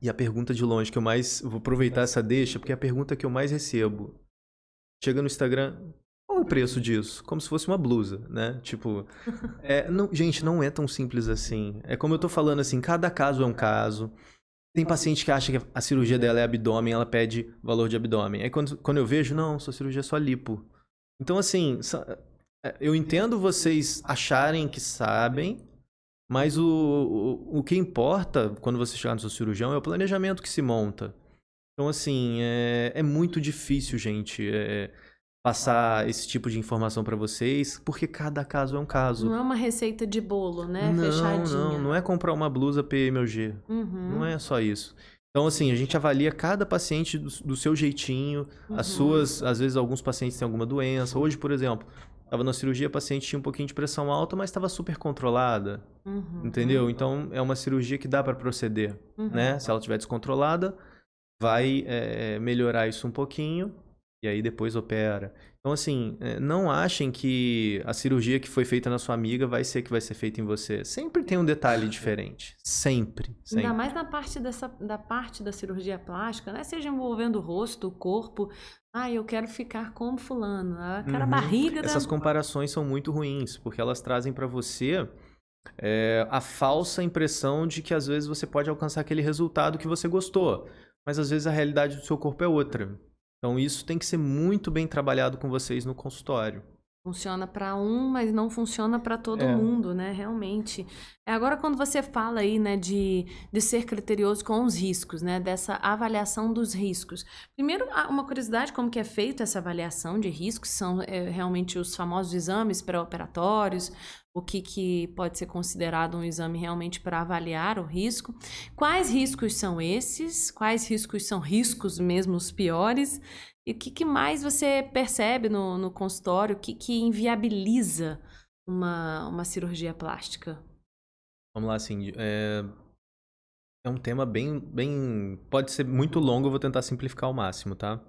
B: E a pergunta de longe que eu mais... Vou aproveitar essa deixa, porque é a pergunta que eu mais recebo. Chega no Instagram, qual é o preço disso? Como se fosse uma blusa, né? Tipo, gente, não é tão simples assim. É como eu tô falando, assim, cada caso é um caso. Tem paciente que acha que a cirurgia dela é abdômen, ela pede valor de abdômen. Aí quando eu vejo, não, sua cirurgia é só lipo. Então, assim, eu entendo vocês acharem que sabem, mas o que importa quando você chegar no seu cirurgião é o planejamento que se monta. Então, assim, é muito difícil, gente, passar esse tipo de informação para vocês, porque cada caso é um caso.
A: Não é uma receita de bolo, né? Fechadinha.
B: Não é comprar uma blusa PMG. Não é só isso. Então, assim, a gente avalia cada paciente do seu jeitinho, as suas, às vezes alguns pacientes têm alguma doença. Hoje, por exemplo, estava na cirurgia, a paciente tinha um pouquinho de pressão alta, mas estava super controlada, entendeu? Então, é uma cirurgia que dá para proceder, né? Se ela estiver descontrolada, vai melhorar isso um pouquinho e aí depois opera. Então, assim, não achem que a cirurgia que foi feita na sua amiga vai ser que vai ser feita em você. Sempre tem um detalhe diferente. Sempre.
A: Ainda mais na parte da parte da cirurgia plástica, né? Seja envolvendo o rosto, o corpo. Eu quero ficar como fulano. Aquela barriga
B: Essas comparações são muito ruins, porque elas trazem para você a falsa impressão de que às vezes você pode alcançar aquele resultado que você gostou, mas às vezes a realidade do seu corpo é outra. Então isso tem que ser muito bem trabalhado com vocês no consultório.
A: Funciona para um, mas não funciona para todo mundo, né? Realmente. Agora, quando você fala aí, né, de ser criterioso com os riscos, né? Dessa avaliação dos riscos. Primeiro, uma curiosidade, como que é feita essa avaliação de riscos? São realmente os famosos exames pré-operatórios, o que pode ser considerado um exame realmente para avaliar o risco. Quais riscos são esses? Quais riscos são riscos mesmo os piores? E o que mais você percebe no consultório? O que inviabiliza uma cirurgia plástica?
B: Vamos lá, assim, é um tema bem... Pode ser muito longo, eu vou tentar simplificar ao máximo, tá?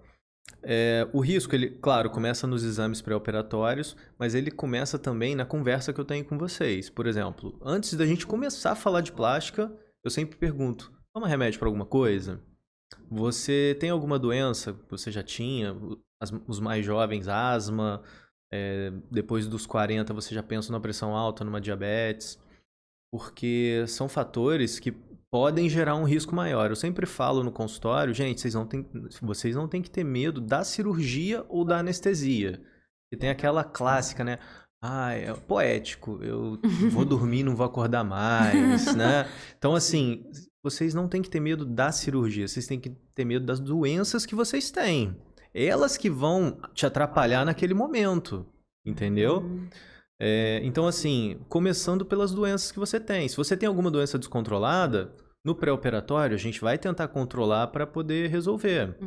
B: O risco, ele, claro, começa nos exames pré-operatórios, mas ele começa também na conversa que eu tenho com vocês. Por exemplo, antes da gente começar a falar de plástica, eu sempre pergunto, toma remédio para alguma coisa? Você tem alguma doença que você já tinha? Os mais jovens, asma, depois dos 40 você já pensa numa pressão alta, numa diabetes? Porque são fatores que podem gerar um risco maior. Eu sempre falo no consultório, gente, vocês não têm que ter medo da cirurgia ou da anestesia. E tem aquela clássica, né? Ah, é poético, eu vou dormir, não vou acordar mais, né? Então, assim, vocês não têm que ter medo da cirurgia, vocês têm que ter medo das doenças que vocês têm. Elas que vão te atrapalhar naquele momento, entendeu? Então, assim, começando pelas doenças que você tem. Se você tem alguma doença descontrolada, no pré-operatório a gente vai tentar controlar para poder resolver,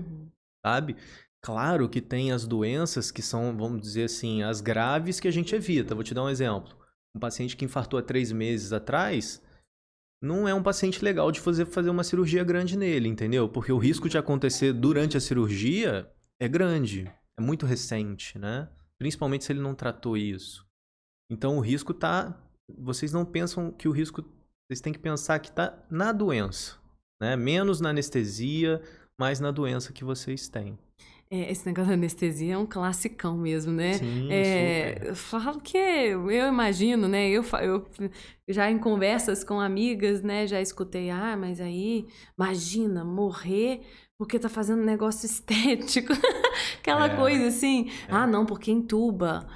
B: sabe? Claro que tem as doenças que são, vamos dizer assim, as graves que a gente evita. Vou te dar um exemplo. Um paciente que infartou há 3 meses atrás, não é um paciente legal de fazer uma cirurgia grande nele, entendeu? Porque o risco de acontecer durante a cirurgia é grande, é muito recente, né? Principalmente se ele não tratou isso. Então, o risco tá... Vocês não pensam que o risco... Vocês têm que pensar que tá na doença, né? Menos na anestesia, mais na doença que vocês têm.
A: Esse negócio da anestesia é um classicão mesmo, né?
B: Sim, super.
A: Eu falo que eu imagino, né? Eu já em conversas com amigas, né? Já escutei, mas aí, imagina, morrer porque tá fazendo um negócio estético. Aquela coisa assim. Não, porque entuba.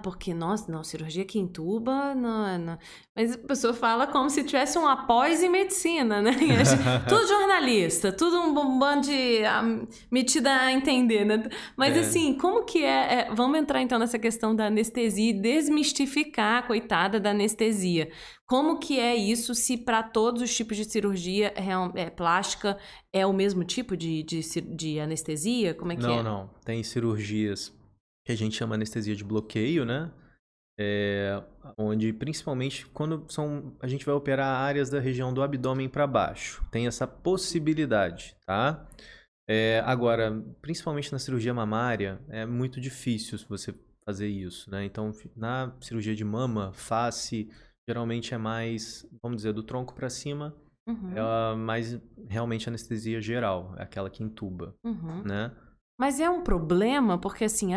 A: Porque, nossa, não, cirurgia que entuba, não. Mas a pessoa fala como se tivesse um após em medicina, né? Tudo jornalista, tudo um bando de metida a entender, né? Mas assim, como que vamos entrar então nessa questão da anestesia e desmistificar a coitada da anestesia. Como que é isso se para todos os tipos de cirurgia plástica é o mesmo tipo de anestesia? Como é que é?
B: Não. Tem cirurgias que a gente chama anestesia de bloqueio, né? Onde principalmente quando a gente vai operar áreas da região do abdômen para baixo. Tem essa possibilidade, tá? Agora, principalmente na cirurgia mamária, é muito difícil você fazer isso, né? Então, na cirurgia de mama, face, geralmente é mais, vamos dizer, do tronco para cima, é mais realmente anestesia geral, é aquela que entuba, né?
A: Mas é um problema, porque assim,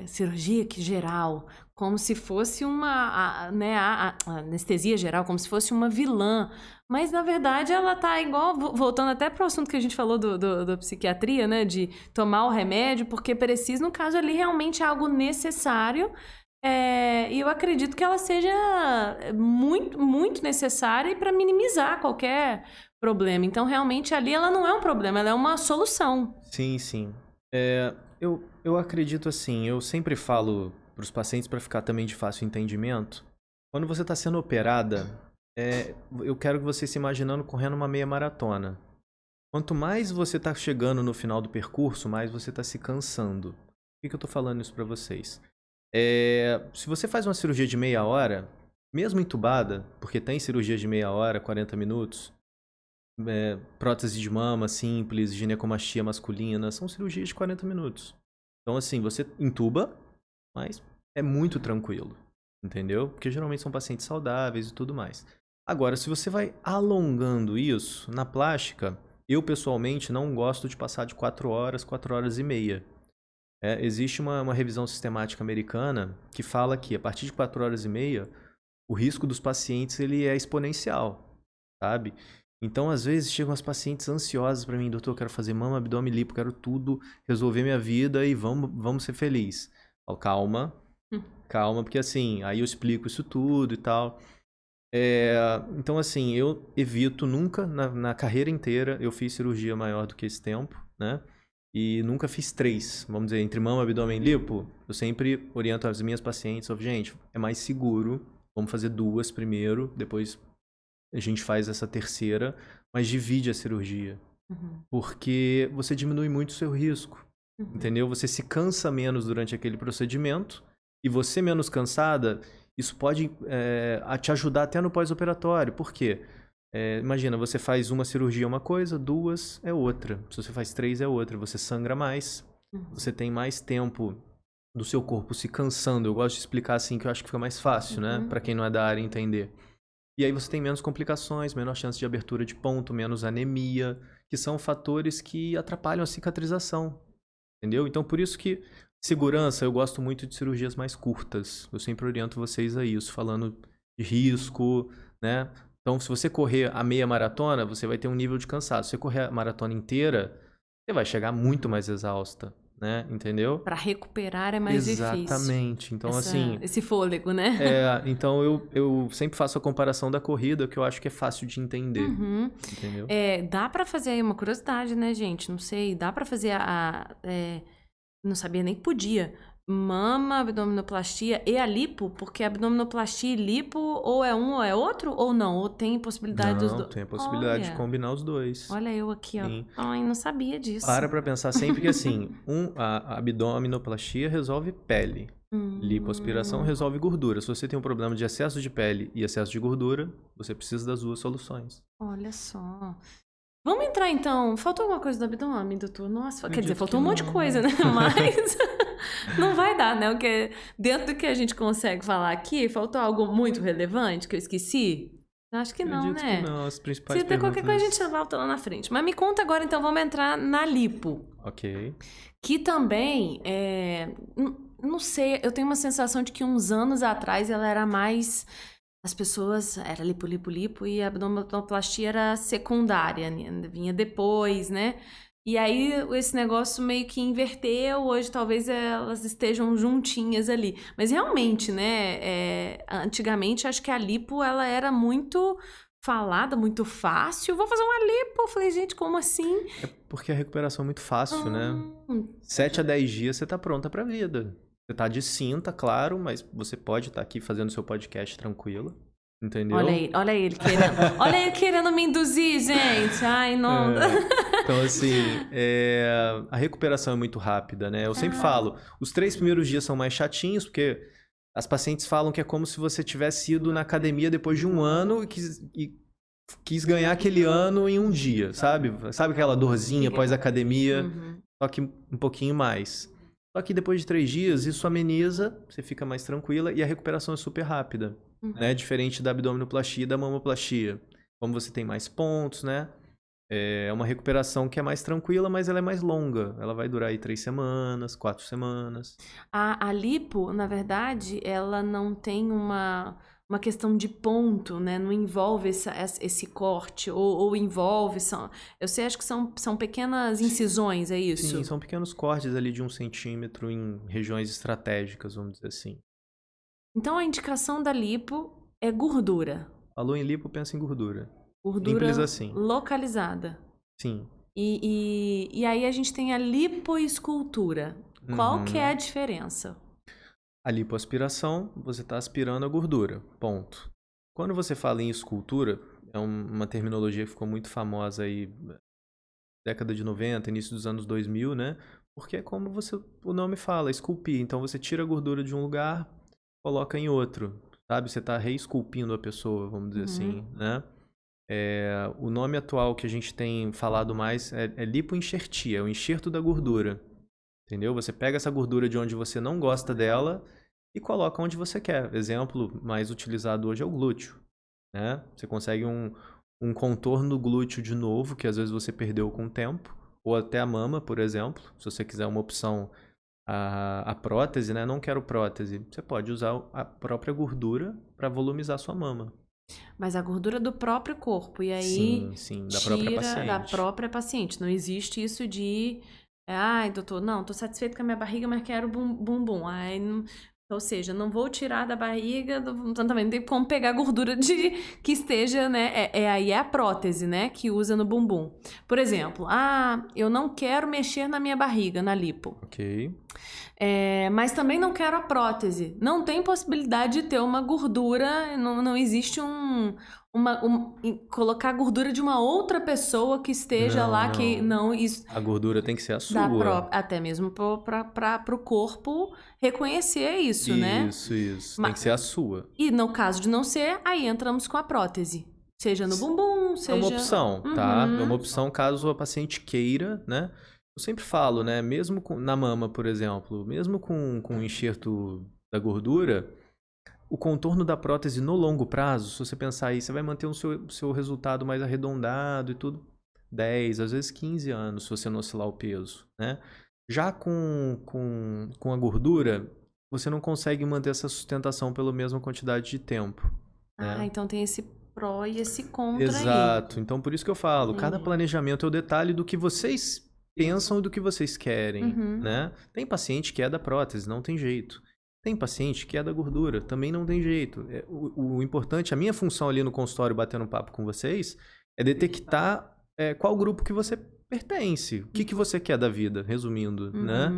A: cirurgia que geral, como se fosse a anestesia geral, como se fosse uma vilã. Mas, na verdade, ela tá igual, voltando até para o assunto que a gente falou da psiquiatria, né? De tomar o remédio, porque precisa, no caso ali, realmente é algo necessário. E eu acredito que ela seja muito, muito necessária para minimizar qualquer problema. Então, realmente, ali ela não é um problema, ela é uma solução.
B: Sim. Eu acredito assim, eu sempre falo para os pacientes para ficar também de fácil entendimento. Quando você está sendo operada, eu quero que você se imaginando correndo uma meia maratona. Quanto mais você está chegando no final do percurso, mais você está se cansando. Por que eu estou falando isso para vocês? Se você faz uma cirurgia de meia hora, mesmo entubada, porque tem cirurgia de meia hora, 40 minutos, prótese de mama simples, ginecomastia masculina, são cirurgias de 40 minutos. Então, assim, você entuba, mas é muito tranquilo, entendeu? Porque geralmente são pacientes saudáveis e tudo mais. Agora, se você vai alongando isso, na plástica, eu pessoalmente não gosto de passar de 4 horas, 4 horas e meia. Existe uma revisão sistemática americana que fala que a partir de 4 horas e meia, o risco dos pacientes ele é exponencial, sabe? Então, às vezes, chegam as pacientes ansiosas para mim, doutor, eu quero fazer mama, abdômen, lipo, quero tudo, resolver minha vida e vamos ser felizes. Eu falo, calma, porque assim, aí eu explico isso tudo e tal. Então, assim, eu evito nunca, na carreira inteira, eu fiz cirurgia maior do que esse tempo, né? e nunca fiz 3. Vamos dizer, entre mama, abdômen e lipo, eu sempre oriento as minhas pacientes, gente, é mais seguro, vamos fazer 2 primeiro, depois a gente faz essa terceira, mas divide a cirurgia. Porque você diminui muito o seu risco, entendeu? Você se cansa menos durante aquele procedimento e você menos cansada, isso pode te ajudar até no pós-operatório. Por quê? Imagina, você faz uma cirurgia uma coisa, 2 é outra. Se você faz 3 é outra. Você sangra mais, você tem mais tempo do seu corpo se cansando. Eu gosto de explicar assim que eu acho que fica mais fácil, né? Pra quem não é da área entender. E aí você tem menos complicações, menor chance de abertura de ponto, menos anemia, que são fatores que atrapalham a cicatrização, entendeu? Então, por isso que segurança, eu gosto muito de cirurgias mais curtas. Eu sempre oriento vocês a isso, falando de risco, né? Então, se você correr a meia maratona, você vai ter um nível de cansaço. Se você correr a maratona inteira, você vai chegar muito mais exausta, né? Entendeu?
A: Para recuperar é mais difícil.
B: Exatamente. Então, assim...
A: Esse fôlego, né?
B: Então eu sempre faço a comparação da corrida, que eu acho que é fácil de entender. Entendeu?
A: Dá para fazer aí uma curiosidade, né, gente? Não sei, dá para fazer não sabia nem que podia. Mama, abdominoplastia e a lipo, porque abdominoplastia e lipo ou é um ou é outro, ou não? Ou tem possibilidade dos dois?
B: Não, tem a possibilidade de combinar os dois.
A: Olha eu aqui,
B: Sim.
A: ó. Ai, não sabia disso.
B: Pra pensar sempre que assim, a abdominoplastia resolve pele. Lipoaspiração resolve gordura. Se você tem um problema de excesso de pele e excesso de gordura, você precisa das 2 soluções.
A: Olha só. Vamos entrar então. Faltou alguma coisa do abdômen, doutor? Nossa, quer dizer, faltou um monte de coisa, né? Mas não vai dar, né? Porque dentro do que a gente consegue falar aqui, faltou algo muito relevante que eu esqueci? Acho que não, né?
B: Que não, as principais
A: Se der qualquer coisa, a
B: perguntas...
A: gente volta lá na frente. Mas me conta agora, então, vamos entrar na lipo.
B: Ok.
A: Que também, não sei, eu tenho uma sensação de que uns anos atrás ela era mais... As pessoas, era lipo, e a abdominoplastia era secundária, né? Vinha depois, né? E aí esse negócio meio que inverteu, hoje talvez elas estejam juntinhas ali. Mas realmente, né, antigamente acho que a lipo ela era muito falada, muito fácil. Vou fazer uma lipo. Eu falei, gente, como assim?
B: É porque a recuperação é muito fácil, né? 7 a 10 dias você tá pronta pra vida. Você tá de cinta, claro, mas você pode estar aqui fazendo seu podcast tranquilo, entendeu?
A: Olha ele querendo. Olha ele querendo me induzir, gente. Ai, não.
B: Então, assim, a recuperação é muito rápida, né? Eu sempre falo, os 3 primeiros dias são mais chatinhos, porque as pacientes falam que é como se você tivesse ido na academia depois de um ano e quis ganhar aquele ano em um dia, sabe? Sabe aquela dorzinha pós-academia? Só que um pouquinho mais. Só que depois de 3 dias, isso ameniza, você fica mais tranquila e a recuperação é super rápida, né? Diferente da abdominoplastia e da mamoplastia. Como você tem mais pontos, né? É uma recuperação que é mais tranquila, mas ela é mais longa. Ela vai durar aí 3 semanas, 4 semanas. A
A: lipo, na verdade, ela não tem uma questão de ponto, né? Não envolve esse corte, ou envolve... eu sei, acho que são pequenas incisões, é isso?
B: Sim, são pequenos cortes ali de 1 centímetro em regiões estratégicas, vamos dizer assim.
A: Então, a indicação da lipo é gordura.
B: Falou em lipo, pensa em gordura.
A: Gordura
B: simples assim.
A: Localizada.
B: Sim.
A: E aí a gente tem a lipoescultura. Qual que é a diferença?
B: A lipoaspiração, você está aspirando a gordura, ponto. Quando você fala em escultura, é uma terminologia que ficou muito famosa aí década de 90, início dos anos 2000, né? Porque é como o nome fala, esculpir. Então você tira a gordura de um lugar, coloca em outro, sabe? Você está reesculpindo a pessoa, vamos dizer assim, né? O nome atual que a gente tem falado mais é lipoenxertia, é o enxerto da gordura. Entendeu? Você pega essa gordura de onde você não gosta dela e coloca onde você quer. Exemplo mais utilizado hoje é o glúteo, né? Você consegue um contorno glúteo de novo, que às vezes você perdeu com o tempo, ou até a mama, por exemplo. Se você quiser uma opção, a prótese, né? Não quero prótese. Você pode usar a própria gordura para volumizar sua mama.
A: Mas a gordura do próprio corpo, e aí
B: sim, da própria paciente.
A: Da própria paciente. Não existe isso de... Ai, doutor, não, tô satisfeito com a minha barriga, mas quero bumbum. Ai, não... Ou seja, não vou tirar da barriga, também não tem como pegar gordura de que esteja, né? Aí é a prótese, né? Que usa no bumbum. Por exemplo, eu não quero mexer na minha barriga, na lipo.
B: Ok.
A: Mas também não quero a prótese. Não tem possibilidade de ter uma gordura, não existe colocar a gordura de uma outra pessoa que esteja lá, que não isso.
B: A gordura tem que ser a sua.
A: Até mesmo para o corpo reconhecer isso, né?
B: Isso. Tem que ser a sua.
A: E no caso de não ser, aí entramos com a prótese. Seja no bumbum, seja...
B: É uma opção, tá? É uma opção caso a paciente queira, né? Eu sempre falo, né? Mesmo na mama, por exemplo, mesmo com o enxerto da gordura, o contorno da prótese no longo prazo, se você pensar aí, você vai manter o seu resultado mais arredondado e tudo 10, às vezes 15 anos, se você não oscilar o peso, né? Já com a gordura, você não consegue manter essa sustentação pela mesma quantidade de tempo. Né?
A: Então tem esse pró e esse contra aí.
B: Exato. Então, por isso que eu falo, cada planejamento é o detalhe do que vocês pensam e do que vocês querem, né? Tem paciente que é da prótese, não tem jeito. Tem paciente que é da gordura, também não tem jeito. O importante, a minha função ali no consultório, batendo um papo com vocês, é detectar qual grupo que você pertence, o que você quer da vida, resumindo, né?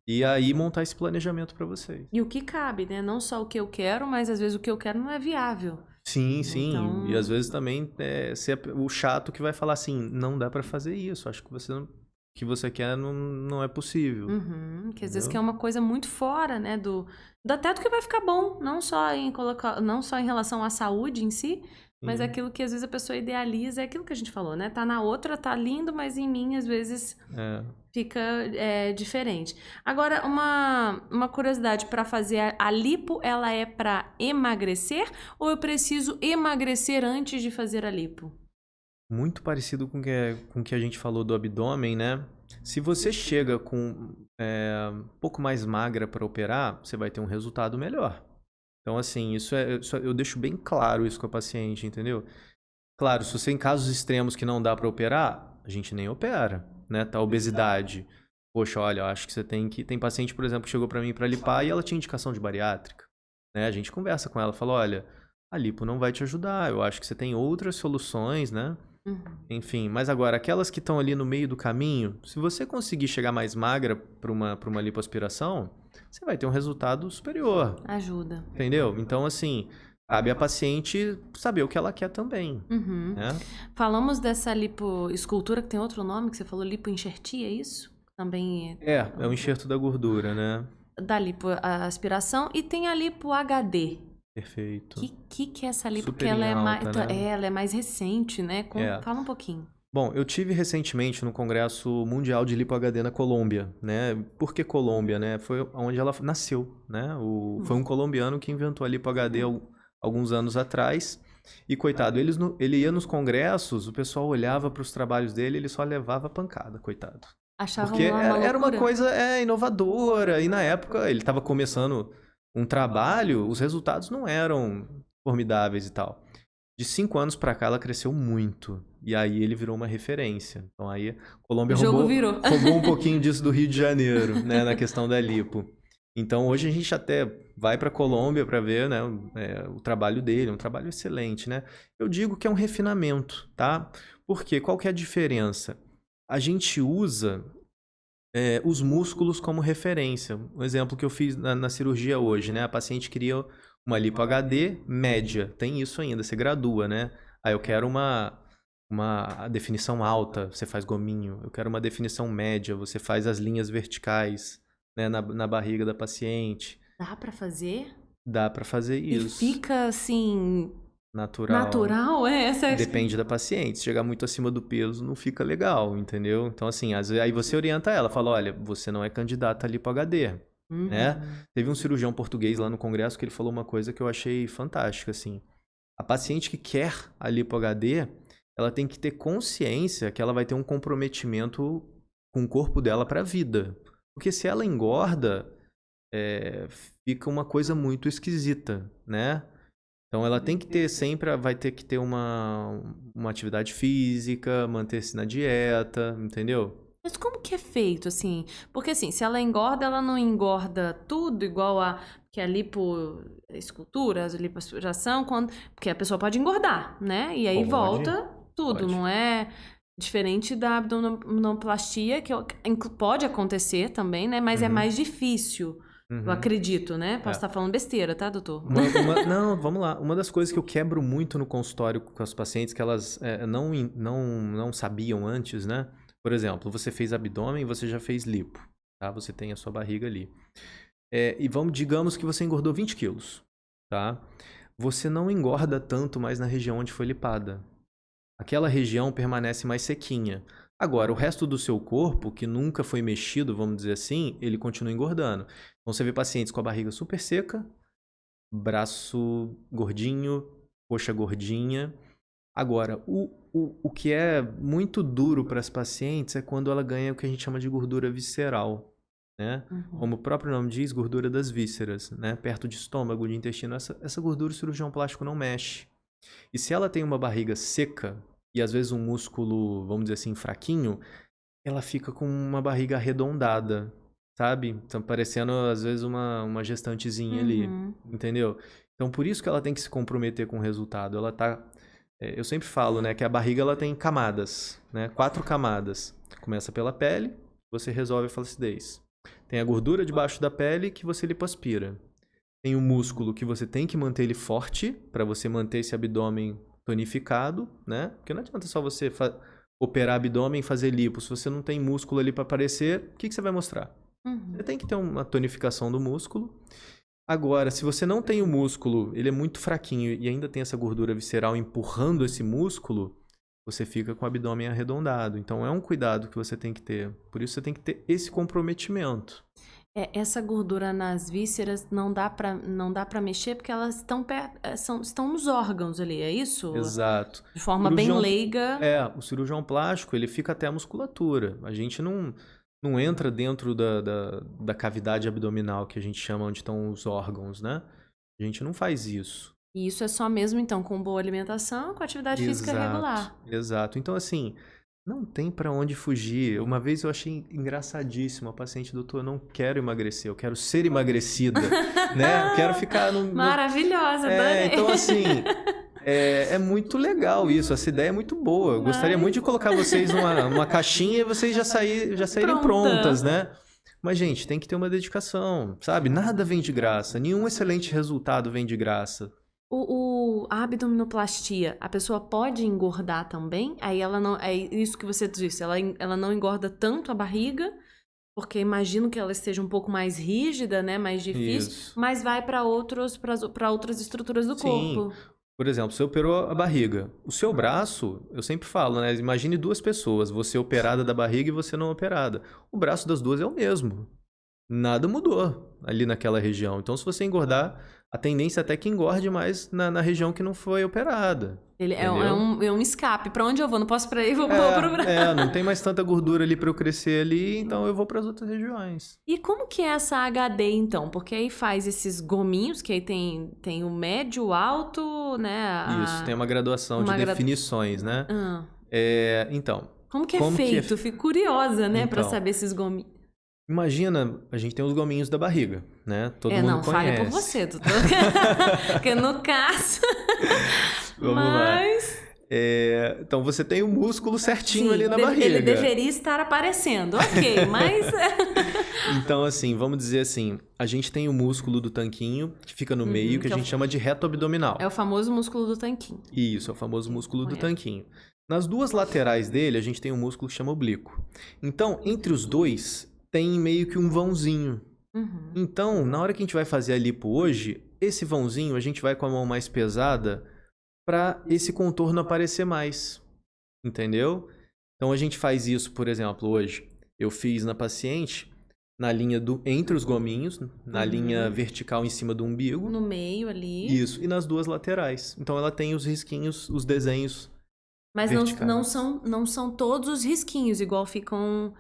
B: E aí montar esse planejamento para vocês.
A: E o que cabe, né? Não só o que eu quero, mas às vezes o que eu quero não é viável.
B: Sim. Então... E às vezes também ser o chato que vai falar assim, não dá para fazer isso, acho que que você quer não é possível.
A: Que às vezes que é uma coisa muito fora, né, até do que vai ficar bom, não só em relação à saúde em si, mas aquilo que às vezes a pessoa idealiza, é aquilo que a gente falou, né? Tá na outra, tá lindo, mas em mim às vezes fica diferente. Agora, uma curiosidade, para fazer a lipo, ela é para emagrecer ou eu preciso emagrecer antes de fazer a lipo?
B: Muito parecido com o que a gente falou do abdômen, né? Se você chega com um pouco mais magra para operar, você vai ter um resultado melhor. Então, assim, eu deixo bem claro isso com a paciente, entendeu? Claro, se você em casos extremos que não dá para operar, a gente nem opera, né? Tá obesidade. Poxa, olha, eu acho que você tem que... Tem paciente, por exemplo, que chegou para mim para lipar e ela tinha indicação de bariátrica, né? A gente conversa com ela, fala, olha, a lipo não vai te ajudar, eu acho que você tem outras soluções, né? Enfim, mas agora, aquelas que estão ali no meio do caminho, se você conseguir chegar mais magra para uma lipoaspiração, você vai ter um resultado superior.
A: Ajuda.
B: Entendeu? Então, assim, cabe a paciente saber o que ela quer também. Né?
A: Falamos dessa lipoescultura, que tem outro nome, que você falou, lipoenxertia, é isso? Também
B: é o enxerto da gordura, né?
A: Da lipoaspiração. E tem a lipo HD.
B: Perfeito.
A: Que é essa lipo?
B: Super
A: Porque ela é mais,
B: né?
A: ela é mais recente, né? Fala um pouquinho.
B: Bom, eu tive recentemente no Congresso Mundial de Lipo HD na Colômbia, né? Por que Colômbia, né? Foi onde ela nasceu, né? Foi um colombiano que inventou a Lipo HD alguns anos atrás. E, coitado, ele ia nos congressos, o pessoal olhava para os trabalhos dele, ele só levava pancada, coitado. Porque era uma coisa inovadora. E na época ele estava começando um trabalho, os resultados não eram formidáveis e tal. De 5 anos pra cá, ela cresceu muito. E aí ele virou uma referência. Então aí a Colômbia roubou um pouquinho disso do Rio de Janeiro, né, na questão da lipo. Então hoje a gente até vai pra Colômbia para ver, né, o trabalho dele, um trabalho excelente, né? Eu digo que é um refinamento, tá? Porque qual que é a diferença? A gente usa os músculos como referência. Um exemplo que eu fiz na cirurgia hoje, né? A paciente queria uma lipo HD média. Tem isso ainda, você gradua, né? Eu quero uma definição alta, você faz gominho. Eu quero uma definição média, você faz as linhas verticais, né? Na barriga da paciente.
A: Dá pra fazer?
B: Dá pra fazer isso.
A: E fica assim...
B: Natural?
A: Essa
B: Depende da paciente. Se chegar muito acima do peso, não fica legal, entendeu? Então, assim, aí você orienta ela, fala, olha, você não é candidata a lipo HD, né? Teve um cirurgião português lá no congresso que ele falou uma coisa que eu achei fantástica, assim. A paciente que quer a lipo HD, ela tem que ter consciência que ela vai ter um comprometimento com o corpo dela para a vida. Porque se ela engorda, fica uma coisa muito esquisita, né? Então ela tem que ter vai ter que ter uma atividade física, manter-se na dieta, entendeu?
A: Mas como que é feito, assim? Porque, assim, se ela engorda, ela não engorda tudo igual a... que é a lipoescultura, a lipoaspiração, porque a pessoa pode engordar, né? E aí volta tudo, não é diferente da abdominoplastia, que pode acontecer também, né? Mas é mais difícil, eu acredito, né? Posso estar falando besteira, tá, doutor?
B: Não, vamos lá. Uma das coisas que eu quebro muito no consultório com as pacientes, que elas não sabiam antes, né? Por exemplo, você fez abdômen, você já fez lipo, tá? Você tem a sua barriga ali. E digamos que você engordou 20 quilos, tá? Você não engorda tanto mais na região onde foi lipada. Aquela região permanece mais sequinha. Agora, o resto do seu corpo, que nunca foi mexido, vamos dizer assim, ele continua engordando. Então, você vê pacientes com a barriga super seca, braço gordinho, coxa gordinha. Agora, o que é muito duro para as pacientes é quando ela ganha o que a gente chama de gordura visceral. Né? Como o próprio nome diz, gordura das vísceras, né? Perto de estômago, de intestino, essa gordura o cirurgião plástico não mexe. E se ela tem uma barriga seca e às vezes um músculo, vamos dizer assim, fraquinho, ela fica com uma barriga arredondada, sabe? Então parecendo às vezes uma gestantezinha ali, entendeu? Então por isso que ela tem que se comprometer com o resultado. Ela tá, eu sempre falo, né, que a barriga ela tem camadas, né? 4 camadas. Começa pela pele, você resolve a flacidez. Tem a gordura debaixo da pele que você lipoaspira. Tem o músculo que você tem que manter ele forte para você manter esse abdômen tonificado, né? Porque não adianta só você operar abdômen e fazer lipo. Se você não tem músculo ali para aparecer, o que você vai mostrar? Você tem que ter uma tonificação do músculo. Agora, se você não tem o músculo, ele é muito fraquinho e ainda tem essa gordura visceral empurrando esse músculo, você fica com o abdômen arredondado. Então, é um cuidado que você tem que ter. Por isso, você tem que ter esse comprometimento.
A: Essa gordura nas vísceras não dá pra mexer porque elas estão nos órgãos ali, é isso?
B: Exato.
A: De forma bem leiga.
B: O cirurgião plástico, ele fica até a musculatura. A gente não entra dentro da cavidade abdominal, que a gente chama onde estão os órgãos, né? A gente não faz isso.
A: E isso é só mesmo, então, com boa alimentação, com atividade física regular.
B: Exato. Então, assim, não tem pra onde fugir. Uma vez eu achei engraçadíssimo a paciente, doutor, eu não quero emagrecer, eu quero ser emagrecida, né? Eu quero ficar
A: Maravilhosa, adorei.
B: Então, assim, é muito legal isso, essa ideia é muito boa. Eu gostaria muito de colocar vocês numa caixinha e vocês já saírem prontas, né? Mas, gente, tem que ter uma dedicação, sabe? Nada vem de graça, nenhum excelente resultado vem de graça.
A: A abdominoplastia, a pessoa pode engordar também? Aí ela não. É isso que você disse, ela não engorda tanto a barriga, porque imagino que ela esteja um pouco mais rígida, né? Mais difícil,
B: isso.
A: Mas vai para outras estruturas do corpo.
B: Por exemplo, você operou a barriga. O seu braço, eu sempre falo, né? Imagine 2 pessoas, você operada da barriga e você não operada. O braço das duas é o mesmo. Nada mudou ali naquela região. Então, se você engordar, a tendência até que engorde mais na região que não foi operada.
A: Ele é um escape. Pra onde eu vou? Não posso pra aí, vou pro braço.
B: Não tem mais tanta gordura ali pra eu crescer ali, então eu vou pras outras regiões.
A: E como que é essa HD, então? Porque aí faz esses gominhos, que aí tem o médio, o alto, né?
B: Isso, tem uma graduação de definições, né? Então...
A: Como que é feito? Fico curiosa, né? Pra saber esses gominhos.
B: Imagina, a gente tem os gominhos da barriga, né? Todo mundo
A: não,
B: conhece.
A: fale por você, doutor. Porque no caso...
B: Vamos lá. Então, você tem o músculo certinho ali na barriga.
A: Ele deveria estar aparecendo, ok, mas...
B: Então, assim, vamos dizer assim, a gente tem o músculo do tanquinho, que fica no meio, que a gente chama de reto abdominal.
A: É o famoso músculo do tanquinho.
B: Isso, é o famoso músculo do tanquinho. Nas 2 laterais dele, a gente tem um músculo que chama oblíquo. Então, entre os dois... tem meio que um vãozinho. Então, na hora que a gente vai fazer a lipo hoje, esse vãozinho a gente vai com a mão mais pesada para esse contorno aparecer mais. Entendeu? Então, a gente faz isso, por exemplo, hoje. Eu fiz na paciente, na linha entre os gominhos, na linha vertical em cima do umbigo.
A: No meio ali.
B: Isso, e nas 2 laterais. Então, ela tem os risquinhos, os desenhos verticais.
A: Mas não são todos os risquinhos, igual ficam...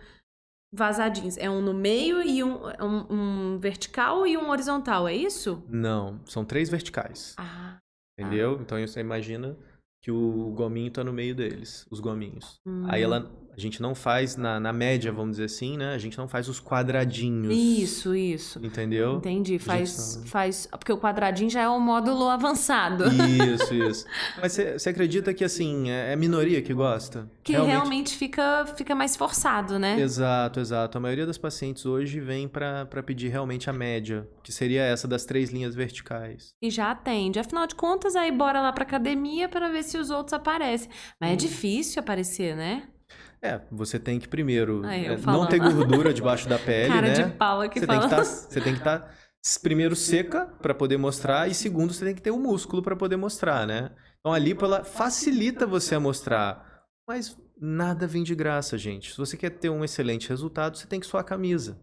A: vazadinhos. É um no meio e um vertical e um horizontal, é isso?
B: Não, são 3 verticais. Entendeu? Então você imagina que o gominho tá no meio deles, os gominhos. Aí a gente não faz na média, vamos dizer assim, né? A gente não faz os quadradinhos.
A: Isso.
B: Entendeu?
A: Entendi. Faz. Porque o quadradinho já é o módulo avançado.
B: Isso. Mas você acredita que, assim, é minoria que gosta?
A: Que realmente fica mais forçado, né?
B: Exato. A maioria das pacientes hoje vem para pedir realmente a média, que seria essa das 3 linhas verticais.
A: E já atende. Afinal de contas, aí bora lá pra academia para ver se os outros aparecem. Mas é difícil aparecer, né?
B: Você tem que primeiro
A: Aí,
B: não ter gordura debaixo da pele,
A: Cara
B: né?
A: de pau aqui falando.
B: Você tem que estar primeiro seca para poder mostrar e segundo você tem que ter o músculo para poder mostrar, né? Então a lipo ela facilita você a mostrar, mas nada vem de graça, gente. Se você quer ter um excelente resultado, você tem que suar a camisa.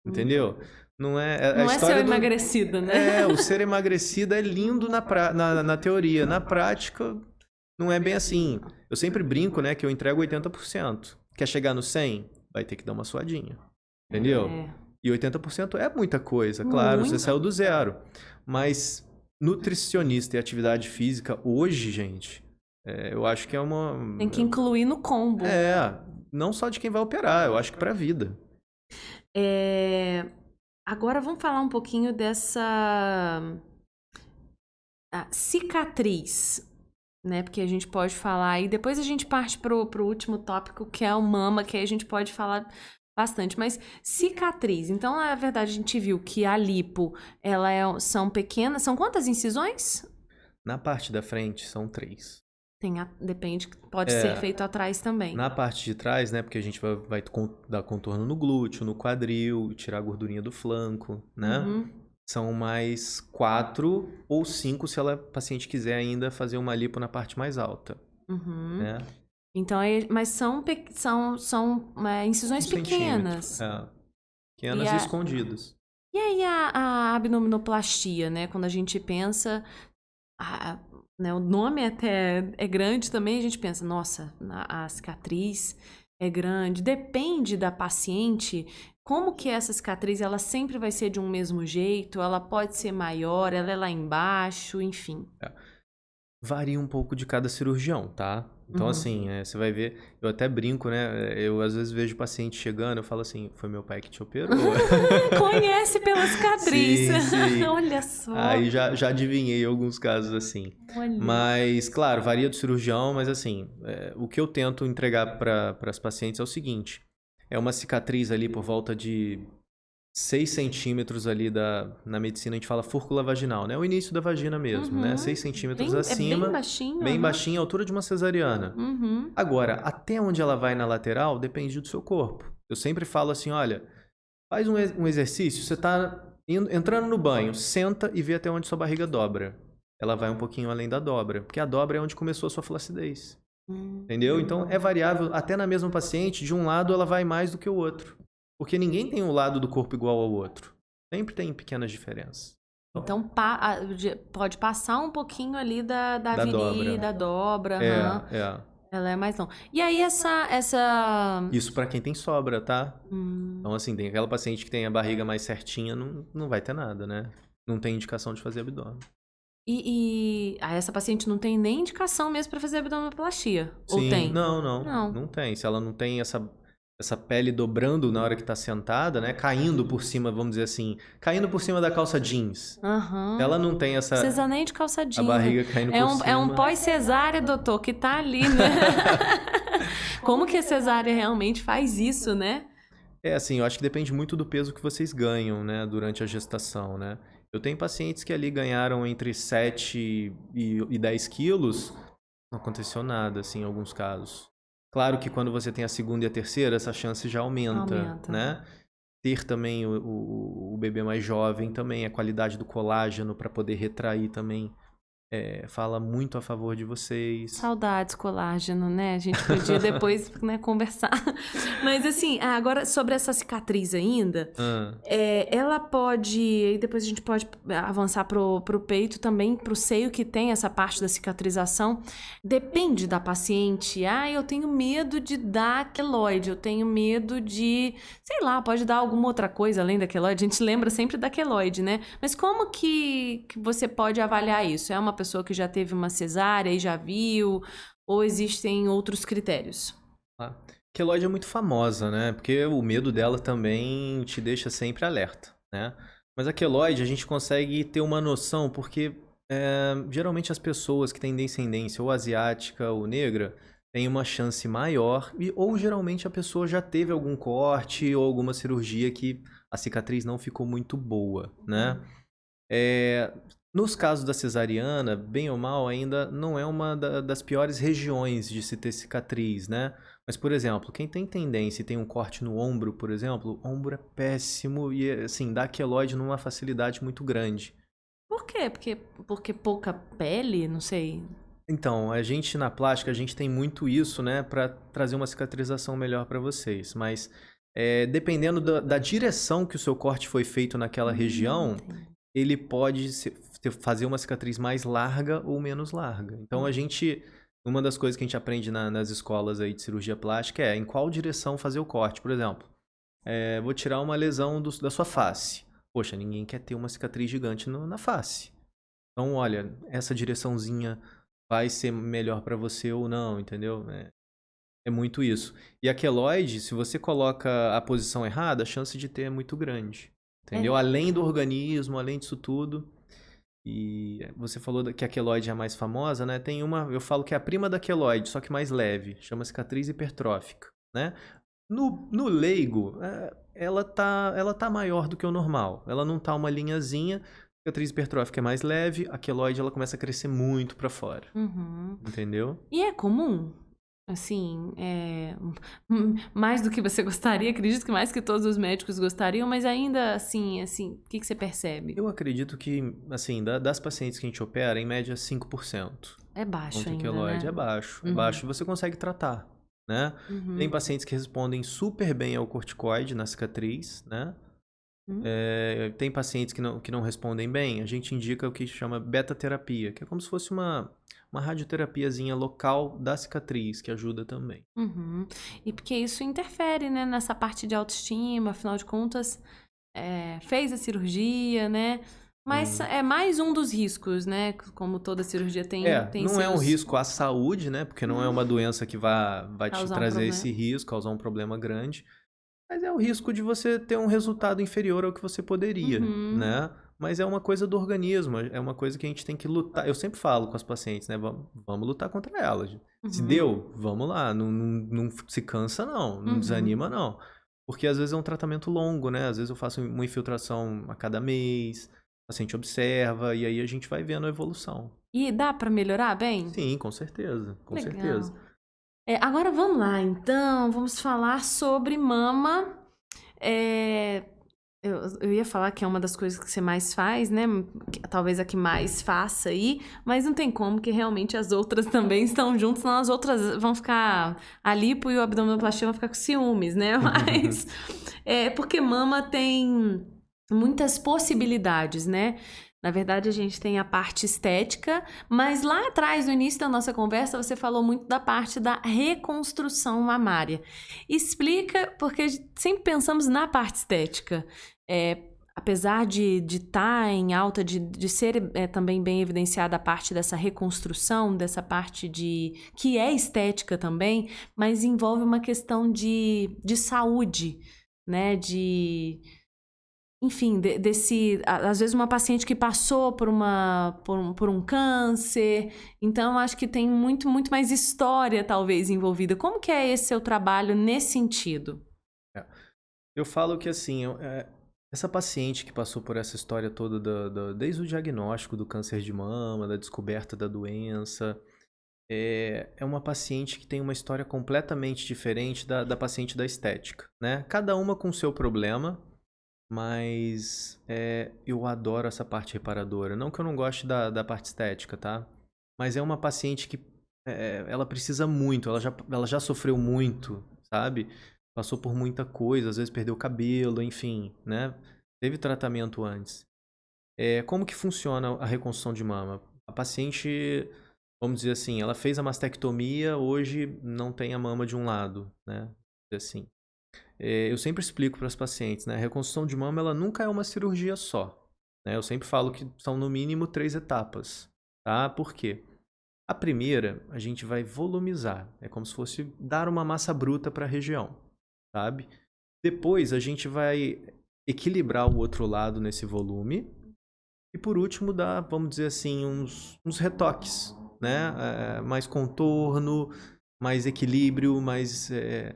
B: Entendeu? Não é
A: Não é ser emagrecido, né?
B: O ser emagrecido é lindo na teoria, na prática não é bem assim. Eu sempre brinco, né, que eu entrego 80%. Quer chegar no 100? Vai ter que dar uma suadinha. Entendeu? E 80% é muita coisa, claro, você saiu do zero. Mas nutricionista e atividade física hoje, gente, eu acho que é uma...
A: Tem que incluir no combo.
B: Não só de quem vai operar, eu acho que pra vida.
A: Agora vamos falar um pouquinho dessa cicatriz, né? Porque a gente pode falar e depois a gente parte pro último tópico, que é o mama, que aí a gente pode falar bastante. Mas cicatriz, então, na verdade, a gente viu que a lipo, são pequenas, são quantas incisões?
B: Na parte da frente, são 3.
A: Depende, pode ser feito atrás também.
B: Na parte de trás, né? Porque a gente vai dar contorno no glúteo, no quadril, tirar a gordurinha do flanco, né? São mais 4 ou 5 se a paciente quiser ainda fazer uma lipo na parte mais alta. Né?
A: Então, mas são incisões pequenas.
B: Pequenas e escondidas.
A: E aí a abdominoplastia, né? Quando a gente pensa... né, o nome até é grande também, a gente pensa, nossa, a cicatriz é grande. Depende da paciente, como que essa cicatriz, ela sempre vai ser de um mesmo jeito, ela pode ser maior, ela é lá embaixo, enfim.
B: Varia um pouco de cada cirurgião, tá? Então, assim, você vai ver, eu até brinco, né? Eu às vezes vejo paciente chegando, eu falo assim, foi meu pai que te operou.
A: Conhece pela cicatriz.
B: Sim.
A: Olha só.
B: Aí já adivinhei alguns casos assim.
A: Olha.
B: Mas, claro, varia do cirurgião, mas assim, o que eu tento entregar para as pacientes é o seguinte, é uma cicatriz ali por volta de 6 centímetros ali na medicina, a gente fala fúrcula vaginal, né? O início da vagina mesmo, né? 6 centímetros acima.
A: É bem baixinho.
B: Bem baixinho, a altura de uma cesariana. Agora, até onde ela vai na lateral depende do seu corpo. Eu sempre falo assim, olha, faz um exercício, você tá entrando no banho, senta e vê até onde sua barriga dobra. Ela vai um pouquinho além da dobra, porque a dobra é onde começou a sua flacidez. Entendeu? Então, é variável, até na mesma paciente, de um lado ela vai mais do que o outro. Porque ninguém tem um lado do corpo igual ao outro. Sempre tem pequenas diferenças.
A: Então, pode passar um pouquinho ali da avenida, da dobra. Ela é mais longa. E aí, essa...
B: Isso pra quem tem sobra, tá? Então, assim, tem aquela paciente que tem a barriga mais certinha, não vai ter nada, né? Não tem indicação de fazer abdômen.
A: E essa paciente não tem nem indicação mesmo pra fazer abdominoplastia?
B: Sim,
A: ou tem?
B: Não tem. Se ela não tem essa pele dobrando na hora que tá sentada, né? Caindo por cima, vamos dizer assim. Caindo por cima da calça jeans. Ela não tem essa...
A: Não precisa nem de calça jeans.
B: A barriga caindo por cima.
A: É um pós-cesárea, doutor, que tá ali, né? Como que a cesárea realmente faz isso, né?
B: Assim, eu acho que depende muito do peso que vocês ganham, né? Durante a gestação, né? Eu tenho pacientes que ali ganharam entre 7 e 10 quilos. Não aconteceu nada, assim, em alguns casos. Claro que quando você tem a segunda e a terceira, essa chance já aumenta. Né? Ter também o bebê mais jovem também, a qualidade do colágeno para poder retrair também, fala muito a favor de vocês.
A: Saudades colágeno, né? A gente podia depois, né, conversar. Mas assim, agora sobre essa cicatriz ainda, ela pode... Depois a gente pode avançar pro peito também, pro seio que tem essa parte da cicatrização. Depende da paciente. Eu tenho medo de dar queloide, eu tenho medo de... Sei lá, pode dar alguma outra coisa além da queloide. A gente lembra sempre da queloide, né? Mas como que você pode avaliar isso? É uma pessoa que já teve uma cesárea e já viu? Ou existem outros critérios?
B: Queloide é muito famosa, né? Porque o medo dela também te deixa sempre alerta, né? Mas a queloide a gente consegue ter uma noção porque geralmente as pessoas que têm descendência ou asiática ou negra têm uma chance maior ou geralmente a pessoa já teve algum corte ou alguma cirurgia que a cicatriz não ficou muito boa, né? É, nos casos da cesariana, bem ou mal, ainda não é uma das piores regiões de se ter cicatriz, né? Mas, por exemplo, quem tem tendência e tem um corte no ombro, por exemplo, o ombro é péssimo e, assim, dá queloide numa facilidade muito grande.
A: Por quê? Porque pouca pele? Não sei.
B: Então, a gente na plástica, a gente tem muito isso, né, para trazer uma cicatrização melhor para vocês. Mas, dependendo da direção que o seu corte foi feito naquela região,
A: Entendi.
B: ele pode fazer uma cicatriz mais larga ou menos larga. Então, uma das coisas que a gente aprende nas escolas aí de cirurgia plástica é em qual direção fazer o corte. Por exemplo, vou tirar uma lesão da sua face. Poxa, ninguém quer ter uma cicatriz gigante na face. Então, olha, essa direçãozinha vai ser melhor para você ou não, entendeu? É muito isso. E a queloide, se você coloca a posição errada, a chance de ter é muito grande. Entendeu? Além do organismo, além disso tudo. E você falou que a queloide é a mais famosa, né? Tem uma, eu falo que é a prima da queloide, só que mais leve. Chama cicatriz hipertrófica, né? No leigo, ela tá maior do que o normal. Ela não tá uma linhazinha. A cicatriz hipertrófica é mais leve, a queloide ela começa a crescer muito para fora.
A: Uhum.
B: Entendeu?
A: E é comum? Assim, mais do que você gostaria, acredito que mais que todos os médicos gostariam, mas ainda assim, o que você percebe?
B: Eu acredito que, assim, das pacientes que a gente opera, em média 5%.
A: É baixo
B: Contra
A: ainda,
B: queloide
A: né?
B: é baixo. É
A: Uhum.
B: baixo e você consegue tratar, né? Tem
A: Uhum.
B: pacientes que respondem super bem ao corticoide na cicatriz, né?
A: Uhum.
B: Tem pacientes que não respondem bem, a gente indica o que chama beta-terapia, que é como se fosse uma radioterapiazinha local da cicatriz, que ajuda também.
A: Uhum. E porque isso interfere, né, nessa parte de autoestima, afinal de contas, fez a cirurgia, né? Mas é mais um dos riscos, né? Como toda cirurgia tem
B: Não é um
A: seus
B: risco à saúde, né? Porque não é uma doença que vai te
A: causar um
B: trazer
A: problema.
B: esse risco, causar um problema grande. Mas é o risco de você ter um resultado inferior ao que você poderia,
A: Uhum.
B: né? Mas é uma coisa do organismo, é uma coisa que a gente tem que lutar. Eu sempre falo com as pacientes, né? Vamos lutar contra elas. Se
A: Uhum.
B: deu, vamos lá. Não se cansa, não. Não
A: Uhum.
B: desanima, não. Porque às vezes é um tratamento longo, né? Às vezes eu faço uma infiltração a cada mês, o paciente observa, e aí a gente vai vendo a evolução.
A: E dá pra melhorar bem?
B: Sim, com certeza, com
A: Legal.
B: certeza.
A: Agora vamos lá, então, vamos falar sobre mama. É, eu ia falar que é uma das coisas que você mais faz, né? Talvez a que mais faça aí, mas não tem como, que realmente as outras também estão juntas, senão as outras vão ficar. A lipo e o abdominoplastia vão ficar com ciúmes, né? Mas porque mama tem muitas possibilidades, né? Na verdade, a gente tem a parte estética, mas lá atrás, no início da nossa conversa, você falou muito da parte da reconstrução mamária. Explica, porque sempre pensamos na parte estética. Apesar de estar em alta, de ser também bem evidenciada a parte dessa reconstrução, dessa parte que é estética também, mas envolve uma questão de saúde, né? Enfim, às vezes uma paciente que passou por um câncer, então acho que tem muito mais história talvez envolvida. Como que é esse seu trabalho nesse sentido?
B: Eu falo que assim, essa paciente que passou por essa história toda, desde o diagnóstico do câncer de mama, da descoberta da doença, é uma paciente que tem uma história completamente diferente da paciente da estética, né? Cada uma com o seu problema, mas eu adoro essa parte reparadora. Não que eu não goste da parte estética, tá? Mas é uma paciente que ela precisa muito, ela já sofreu muito, sabe? Passou por muita coisa, às vezes perdeu o cabelo, enfim, né? Teve tratamento antes. Como que funciona a reconstrução de mama? A paciente, vamos dizer assim, ela fez a mastectomia, hoje não tem a mama de um lado, né? Vamos dizer assim. Eu sempre explico para as pacientes, né? A reconstrução de mama, ela nunca é uma cirurgia só, né? Eu sempre falo que são no mínimo 3 etapas, tá? Por quê? A primeira, a gente vai volumizar. É como se fosse dar uma massa bruta para a região, sabe? Depois, a gente vai equilibrar o outro lado nesse volume. E por último, dar, vamos dizer assim, uns retoques, né? Mais contorno, mais equilíbrio, né,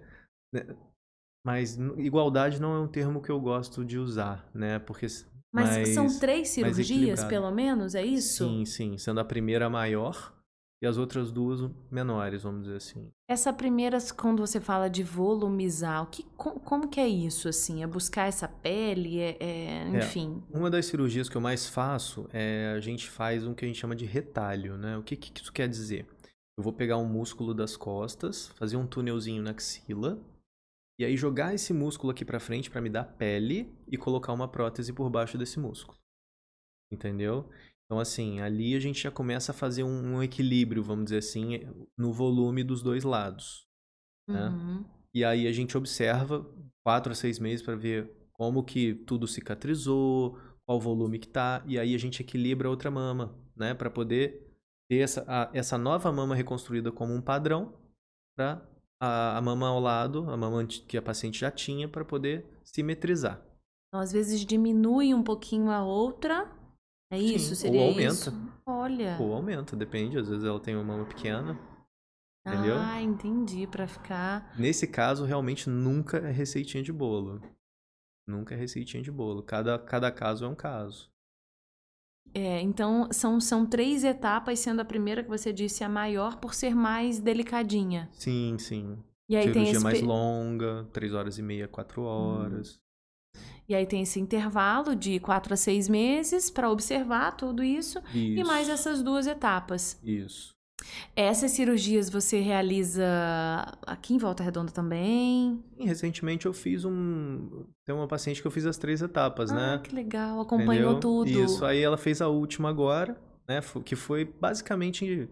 B: mais igualdade não é um termo que eu gosto de usar, né? Porque
A: Mas são 3
B: mais
A: cirurgias,
B: equilibrado.
A: pelo menos, é isso?
B: Sim, sim. Sendo a primeira maior e as outras duas menores, vamos dizer assim.
A: Essa primeira, quando você fala de volumizar, como que é isso, assim? É buscar essa pele, enfim.
B: Uma das cirurgias que eu mais faço a gente faz um que a gente chama de retalho, né? O que isso quer dizer? Eu vou pegar um músculo das costas, fazer um túnelzinho na axila, e aí jogar esse músculo aqui pra frente pra me dar pele e colocar uma prótese por baixo desse músculo. Entendeu? Então, assim, ali a gente já começa a fazer um equilíbrio, vamos dizer assim, no volume dos dois lados, né?
A: Uhum.
B: E aí a gente observa 4 a 6 meses para ver como que tudo cicatrizou, qual o volume que tá, e aí a gente equilibra a outra mama, né? Para poder ter essa nova mama reconstruída como um padrão para a mama ao lado, a mama que a paciente já tinha, para poder simetrizar.
A: Então, às vezes diminui um pouquinho a outra. É isso?
B: Sim, ou
A: Seria
B: aumenta.
A: isso? Olha.
B: Ou aumenta, depende. Às vezes ela tem uma mama pequena, entendeu?
A: Ah, entendi. Pra ficar.
B: Nesse caso, realmente nunca é receitinha de bolo. Nunca é receitinha de bolo. Cada caso é um caso.
A: Então, são 3 etapas, sendo a primeira que você disse a maior por ser mais delicadinha.
B: Sim, sim.
A: E aí tem
B: Cirurgia
A: esse,
B: mais longa, 3 horas e meia, 4 horas.
A: e aí tem esse intervalo de 4 a 6 meses para observar tudo isso. E mais
B: Isso,
A: essas 2 etapas.
B: isso.
A: Essas cirurgias você realiza aqui em Volta Redonda também?
B: E recentemente eu fiz Tem uma paciente que eu fiz as 3 etapas,
A: Ah,
B: né?
A: que legal. Acompanhou
B: Entendeu?
A: tudo.
B: Isso. Aí ela fez a última agora, né? Que foi basicamente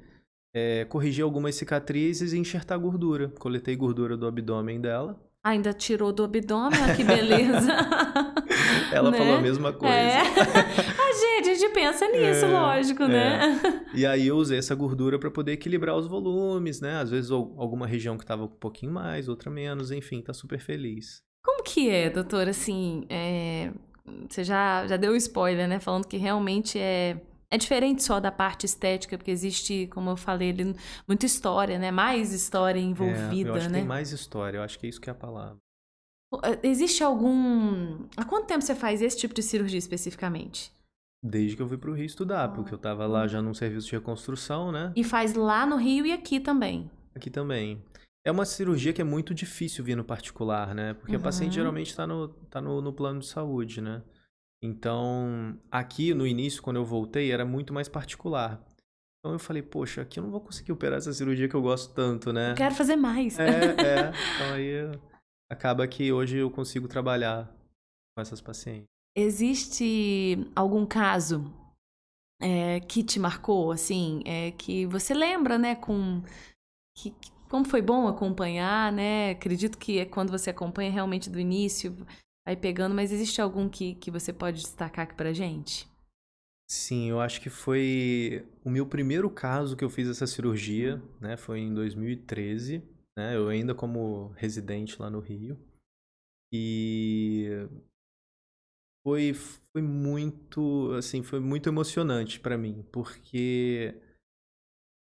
B: corrigir algumas cicatrizes e enxertar gordura. Coletei gordura do abdômen dela.
A: Ainda tirou do abdômen, ó, que beleza.
B: Ela
A: Né?
B: falou a mesma coisa.
A: A gente pensa nisso, lógico, né?
B: E aí eu usei essa gordura para poder equilibrar os volumes, né? Às vezes alguma região que tava um pouquinho mais, outra menos, enfim, tá super feliz.
A: Como que é, doutor? Assim, você já deu spoiler, né? Falando que realmente é diferente só da parte estética, porque existe, como eu falei, ali, muita história, né? Mais história envolvida,
B: Eu acho que
A: né?
B: tem mais história, eu acho que é isso que é a palavra.
A: Existe algum... Há quanto tempo você faz esse tipo de cirurgia especificamente?
B: Desde que eu fui pro Rio estudar, porque eu tava lá já num serviço de reconstrução, né?
A: E faz lá no Rio e aqui também?
B: Aqui também. É uma cirurgia que é muito difícil vir no particular, né? Porque a paciente geralmente tá no plano de saúde, né? Então, aqui no início, quando eu voltei, era muito mais particular. Então eu falei, poxa, aqui eu não vou conseguir operar essa cirurgia que eu gosto tanto, né?
A: Eu quero fazer mais.
B: Então aí acaba que hoje eu consigo trabalhar com essas pacientes.
A: Existe algum caso que te marcou, assim, que você lembra, né, como foi bom acompanhar, né? Acredito que é quando você acompanha realmente do início, vai pegando, mas existe algum que você pode destacar aqui pra gente?
B: Sim, eu acho que foi o meu primeiro caso que eu fiz essa cirurgia, né? Foi em 2013, né? Eu ainda como residente lá no Rio. E foi muito, assim, foi muito emocionante pra mim, porque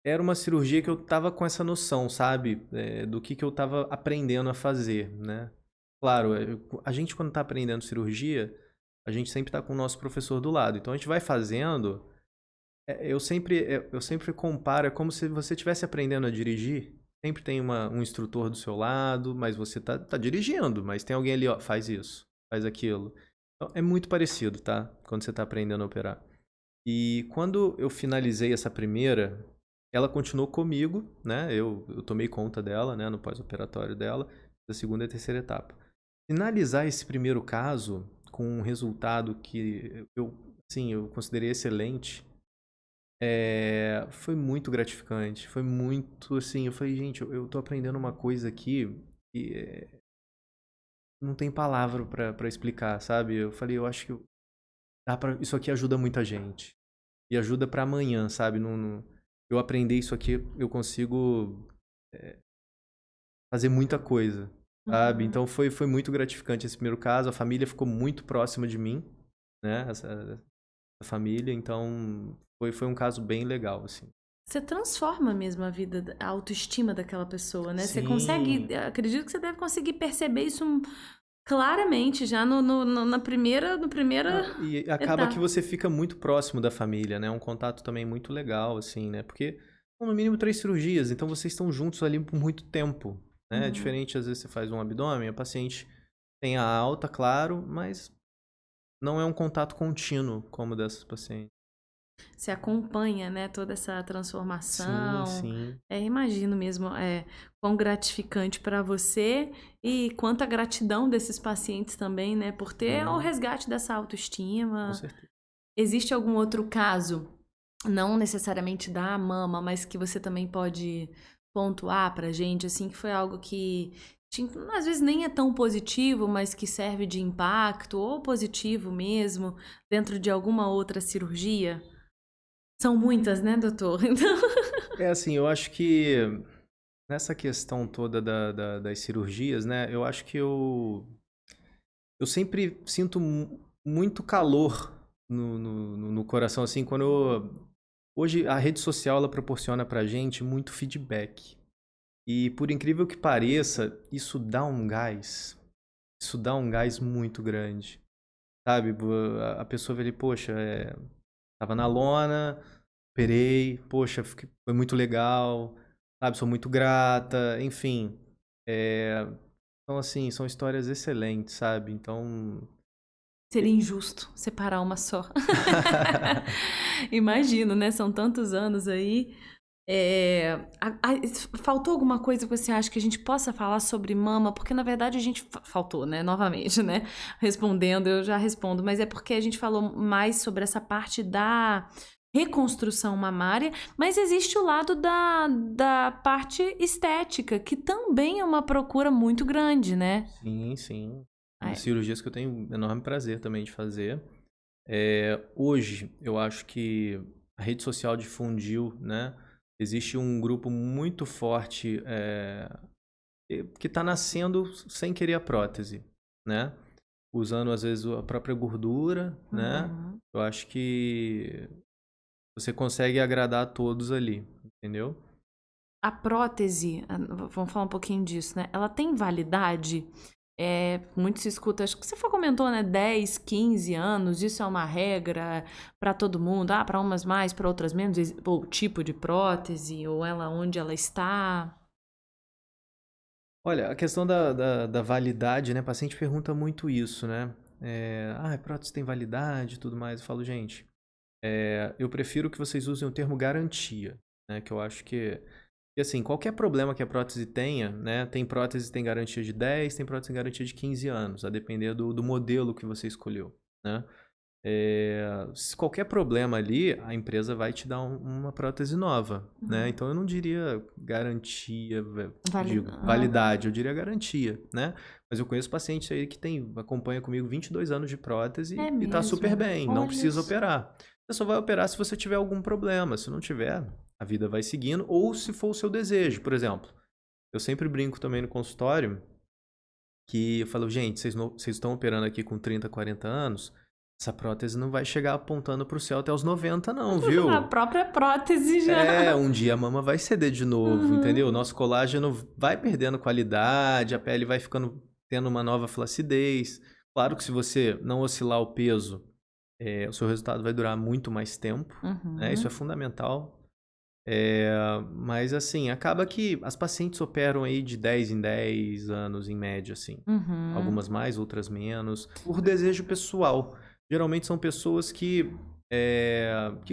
B: era uma cirurgia que eu tava com essa noção, sabe? Do que eu tava aprendendo a fazer, né? Claro, a gente quando tá aprendendo cirurgia, a gente sempre tá com o nosso professor do lado. Então a gente vai fazendo. Eu sempre comparo, é como se você estivesse aprendendo a dirigir. Sempre tem um instrutor do seu lado, mas você tá dirigindo, mas tem alguém ali, ó, faz isso, faz aquilo. Então, é muito parecido, tá? Quando você tá aprendendo a operar. E quando eu finalizei essa primeira, ela continuou comigo, né? Eu tomei conta dela, né? No pós-operatório dela, da segunda e terceira etapa. Finalizar esse primeiro caso com um resultado que eu considerei excelente, foi muito gratificante. Foi muito, assim, eu falei, gente, eu tô aprendendo uma coisa aqui que não tem palavra pra explicar, sabe? Eu falei, eu acho que isso aqui ajuda muita gente. E ajuda pra amanhã, sabe? eu aprender isso aqui, eu consigo fazer muita coisa, sabe? Então foi muito gratificante esse primeiro caso. A família ficou muito próxima de mim, né? Essa família, então foi um caso bem legal, assim.
A: Você transforma mesmo a vida, a autoestima daquela pessoa, né? Você
B: Sim.
A: consegue, acredito que você deve conseguir perceber isso claramente já na primeira
B: E acaba
A: etapa.
B: que você fica muito próximo da família, né? Um contato também muito legal, assim, né? Porque são no mínimo 3 cirurgias, então vocês estão juntos ali por muito tempo, né? É diferente, às vezes você faz um abdômen, a paciente tem a alta, claro, mas não é um contato contínuo como dessas pacientes.
A: Você acompanha, né, toda essa transformação.
B: Sim.
A: Imagino mesmo quão gratificante para você e quanta gratidão desses pacientes também, né, por ter o resgate dessa autoestima.
B: Com certeza.
A: Existe algum outro caso, não necessariamente da mama, mas que você também pode pontuar pra gente, assim, que foi algo que às vezes nem é tão positivo, mas que serve de impacto, ou positivo mesmo, dentro de alguma outra cirurgia? São muitas, né, doutor? Então...
B: Assim, eu acho que nessa questão toda das cirurgias, né? Eu acho que eu sempre sinto muito calor no coração, assim, hoje a rede social, ela proporciona pra gente muito feedback. E por incrível que pareça, isso dá um gás. Isso dá um gás muito grande. Sabe? A pessoa vê ali, poxa, tava na lona, operei, poxa, foi muito legal, sabe? Sou muito grata, enfim. Então, assim, são histórias excelentes, sabe? Então...
A: Seria injusto separar uma só. Imagino, né? São tantos anos aí. Faltou alguma coisa que você acha que a gente possa falar sobre mama? Porque, na verdade, a gente... Faltou, né? Novamente, né? Respondendo, eu já respondo. Mas é porque a gente falou mais sobre essa parte da reconstrução mamária, mas existe o lado da parte estética, que também é uma procura muito grande, né?
B: Sim, sim. Cirurgias que eu tenho enorme prazer também de fazer. Hoje, eu acho que a rede social difundiu, né? Existe um grupo muito forte que está nascendo sem querer a prótese, né? Usando, às vezes, a própria gordura, né? Eu acho que você consegue agradar a todos ali, entendeu?
A: A prótese, vamos falar um pouquinho disso, né? Ela tem validade? Muito se escuta, acho que você comentou, né? 10, 15 anos, isso é uma regra para todo mundo? Para umas mais, para outras menos? O tipo de prótese, ou onde ela está?
B: Olha, a questão da validade, né? O paciente pergunta muito isso, né? A prótese tem validade e tudo mais. Eu falo, gente, eu prefiro que vocês usem o termo garantia, né? Que eu acho que... E assim, qualquer problema que a prótese tenha, né? Tem prótese que tem garantia de 10, tem prótese que tem garantia de 15 anos, a depender do modelo que você escolheu, né? Se qualquer problema ali, a empresa vai te dar uma prótese nova, né? Então eu não diria garantia, validade, eu diria garantia, né? Mas eu conheço pacientes aí que acompanha comigo 22 anos de prótese e tá super bem, não precisa operar. Você só vai operar se você tiver algum problema, se não tiver, a vida vai seguindo, ou se for o seu desejo, por exemplo. Eu sempre brinco também no consultório que eu falo, gente, vocês estão operando aqui com 30, 40 anos, essa prótese não vai chegar apontando pro céu até os 90 não, viu?
A: A própria prótese já.
B: Um dia a mama vai ceder de novo, entendeu? O nosso colágeno vai perdendo qualidade, a pele vai tendo uma nova flacidez. Claro que se você não oscilar o peso, o seu resultado vai durar muito mais tempo, né? Isso é fundamental. Mas assim, acaba que as pacientes operam aí de 10 em 10 anos em média, assim. Algumas mais, outras menos, por desejo pessoal. Geralmente são pessoas que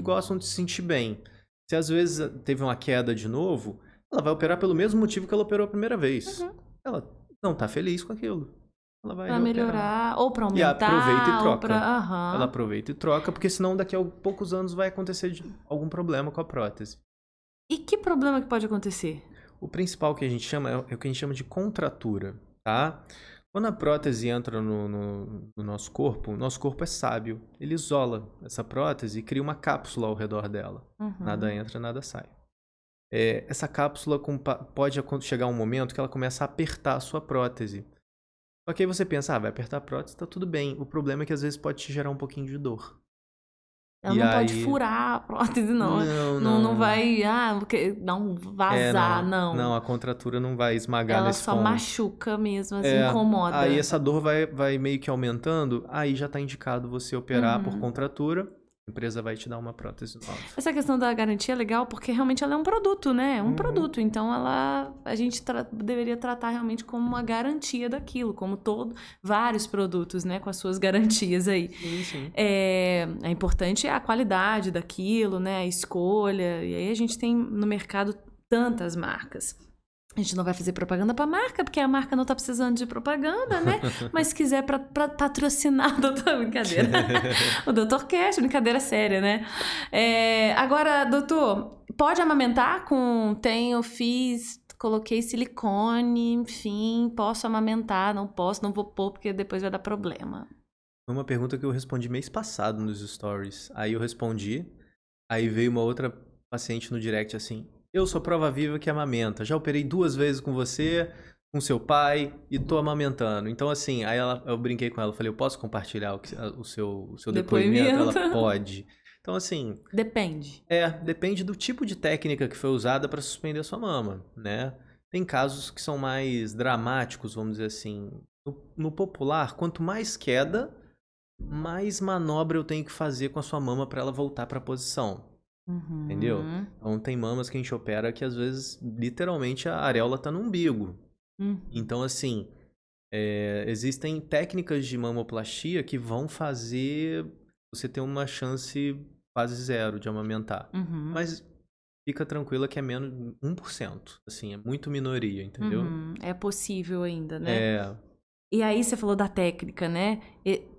B: gostam de se sentir bem. Se às vezes teve uma queda de novo, ela vai operar pelo mesmo motivo que ela operou a primeira vez. Ela não tá feliz com aquilo. Ela vai
A: pra melhorar, ou pra aumentar.
B: E aproveita e troca.
A: Uhum.
B: Ela aproveita e troca, porque senão daqui a poucos anos vai acontecer algum problema com a prótese.
A: E que problema que pode acontecer?
B: O principal que a gente chama é o que a gente chama de contratura, tá? Quando a prótese entra no nosso corpo, o nosso corpo é sábio. Ele isola essa prótese e cria uma cápsula ao redor dela. Nada entra, nada sai. essa cápsula pode chegar um momento que ela começa a apertar a sua prótese. Só que aí você pensa, vai apertar a prótese, tá tudo bem. O problema é que às vezes pode te gerar um pouquinho de dor.
A: Ela não pode furar a prótese, não. Não vai, não vazar, não.
B: Não, a contratura não vai esmagar
A: ela
B: nesse
A: só
B: ponto.
A: machuca mesmo, assim, incomoda.
B: Aí essa dor vai meio que aumentando, aí já tá indicado você operar por contratura. A empresa vai te dar uma prótese nova.
A: Essa questão da garantia é legal porque realmente ela é um produto, né? É um produto. Então a gente deveria tratar realmente como uma garantia daquilo, como vários produtos, né? Com as suas garantias aí.
B: Sim.
A: É importante a qualidade daquilo, né? A escolha. E aí a gente tem no mercado tantas marcas. A gente não vai fazer propaganda pra marca, porque a marca não tá precisando de propaganda, né? Mas se quiser patrocinar o doutor... Brincadeira. O Dr. Cast, brincadeira séria, né? Agora, doutor, pode amamentar com... Coloquei silicone, enfim, posso amamentar, não posso, não vou pôr, porque depois vai dar problema.
B: Foi uma pergunta que eu respondi mês passado nos stories. Aí eu respondi, aí veio uma outra paciente no direct assim... Eu sou prova viva que amamenta. Já operei 2 vezes com você, com seu pai, e tô amamentando. Então, assim, aí eu brinquei com ela. Falei, eu posso compartilhar o seu depoimento? Ela pode. Então, assim...
A: Depende.
B: Depende do tipo de técnica que foi usada para suspender a sua mama, né? Tem casos que são mais dramáticos, vamos dizer assim. No popular, quanto mais queda, mais manobra eu tenho que fazer com a sua mama para ela voltar para a posição. Entendeu? Então tem mamas que a gente opera que às vezes literalmente a areola tá no umbigo. Então assim, existem técnicas de mamoplastia que vão fazer você ter uma chance quase zero de amamentar. Mas fica tranquila que é menos 1%. Assim, é muito minoria, entendeu?
A: É possível ainda, né? E aí você falou da técnica, né?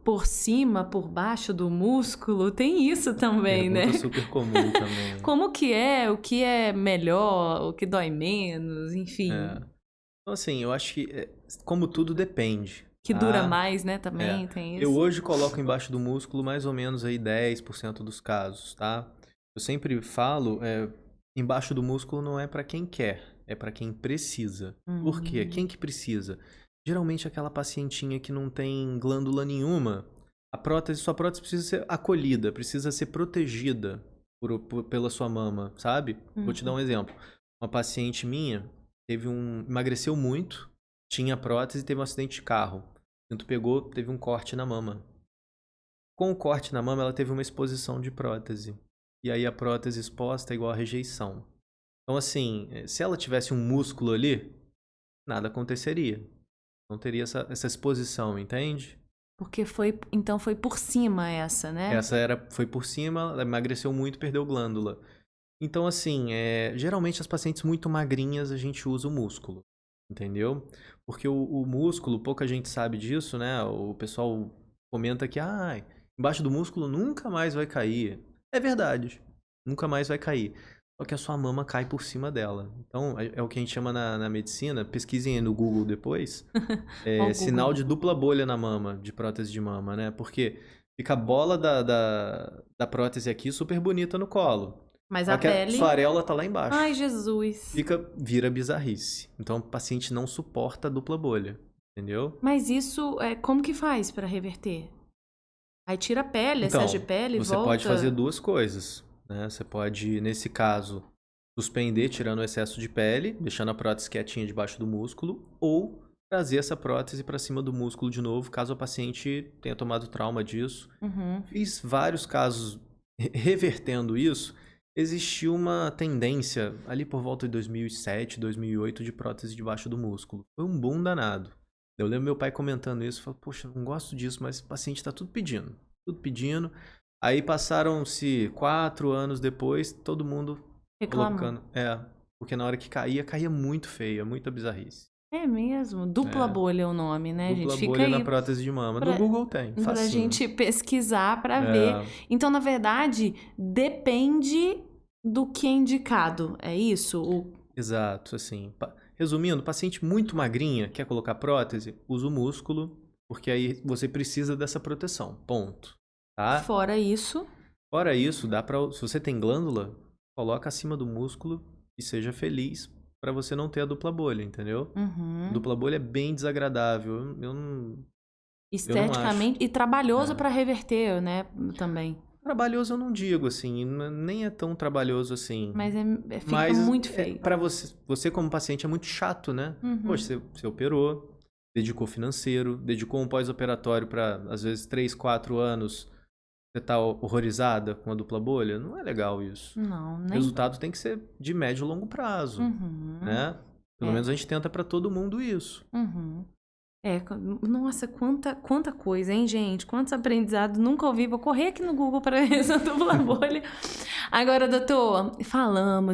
A: Por cima, por baixo do músculo, tem isso também,
B: Pergunta
A: né?
B: super comum também.
A: Como que é? O que é melhor? O que dói menos? Enfim.
B: Então assim, eu acho que como tudo depende.
A: Que dura mais, né? Também tem isso.
B: Eu hoje coloco embaixo do músculo mais ou menos aí 10% dos casos, tá? Eu sempre falo, embaixo do músculo não é pra quem quer, é pra quem precisa. Por quê? Quem que precisa? Geralmente aquela pacientinha que não tem glândula nenhuma, sua prótese precisa ser acolhida, precisa ser protegida pela sua mama, sabe? Vou te dar um exemplo. Uma paciente minha emagreceu muito, tinha prótese e teve um acidente de carro. O cinto pegou, teve um corte na mama. Com o corte na mama, ela teve uma exposição de prótese. E aí a prótese exposta é igual a rejeição. Então assim, se ela tivesse um músculo ali, nada aconteceria. Não teria essa exposição, entende?
A: Porque foi por cima essa, né?
B: Foi por cima, ela emagreceu muito, perdeu glândula. Então, assim, geralmente as pacientes muito magrinhas a gente usa o músculo, entendeu? Porque o músculo, pouca gente sabe disso, né? O pessoal comenta que, embaixo do músculo nunca mais vai cair. É verdade, nunca mais vai cair. Só que a sua mama cai por cima dela. Então, é o que a gente chama na medicina, pesquisem aí no Google depois, sinal de dupla bolha na mama, de prótese de mama, né? Porque fica a bola da prótese aqui super bonita no colo.
A: Mas a pele...
B: Sua areola tá lá embaixo.
A: Ai, Jesus.
B: Vira bizarrice. Então, o paciente não suporta a dupla bolha, entendeu?
A: Mas isso, como que faz pra reverter? Aí tira a pele, excesso de pele e volta...
B: Você pode fazer 2 coisas. Né? Você pode, nesse caso, suspender tirando o excesso de pele, deixando a prótese quietinha debaixo do músculo, ou trazer essa prótese para cima do músculo de novo, caso a paciente tenha tomado trauma disso. Fiz vários casos revertendo isso. Existiu uma tendência ali por volta de 2007, 2008 de prótese debaixo do músculo. Foi um boom danado. Eu lembro meu pai comentando isso, falou, poxa, não gosto disso, mas o paciente está tudo pedindo. Aí passaram-se 4 anos depois, todo mundo colocando. Porque na hora que caía muito feia, muita bizarrice.
A: É mesmo? Dupla bolha é o nome, né, gente?
B: Dupla bolha na prótese de mama. No Google tem, facinho.
A: Pra gente pesquisar pra ver. Então, na verdade, depende do que é indicado, é isso?
B: Exato, assim. Resumindo, paciente muito magrinha, quer colocar prótese, usa o músculo, porque aí você precisa dessa proteção, ponto. Tá?
A: Fora isso,
B: dá pra... Se você tem glândula, coloca acima do músculo e seja feliz pra você não ter a dupla bolha, entendeu?
A: Uhum.
B: Dupla bolha é bem desagradável. Eu não acho.
A: Esteticamente e trabalhoso
B: É.
A: pra reverter, né? Também.
B: Trabalhoso eu não digo, assim, nem é tão trabalhoso assim.
A: Mas fica
B: Mas
A: muito feio.
B: para você como paciente é muito chato, né?
A: Uhum.
B: Poxa, você operou, dedicou financeiro, dedicou um pós-operatório pra, às vezes, 3, 4 anos, você tá horrorizada com a dupla bolha? Não é legal isso.
A: Não,
B: O
A: nem.
B: resultado tem que ser de médio e longo prazo,
A: Uhum.
B: né? Pelo menos a gente tenta pra todo mundo isso.
A: Uhum. Nossa, quanta coisa, hein, gente? Quantos aprendizados nunca ouvi. Vou correr aqui no Google para essa dupla bolha. Agora, doutor,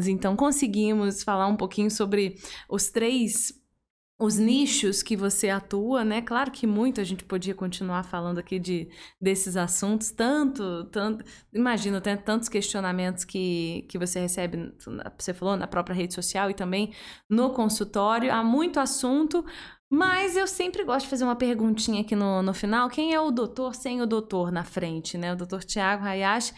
A: então, conseguimos falar um pouquinho sobre os nichos que você atua, né? Claro que muito a gente podia continuar falando aqui desses assuntos, tanto, imagino, tem tantos questionamentos que você recebe, você falou, na própria rede social e também no consultório, há muito assunto, mas eu sempre gosto de fazer uma perguntinha aqui no final, quem é o doutor sem o doutor na frente, né? O doutor Tiago Hayashi.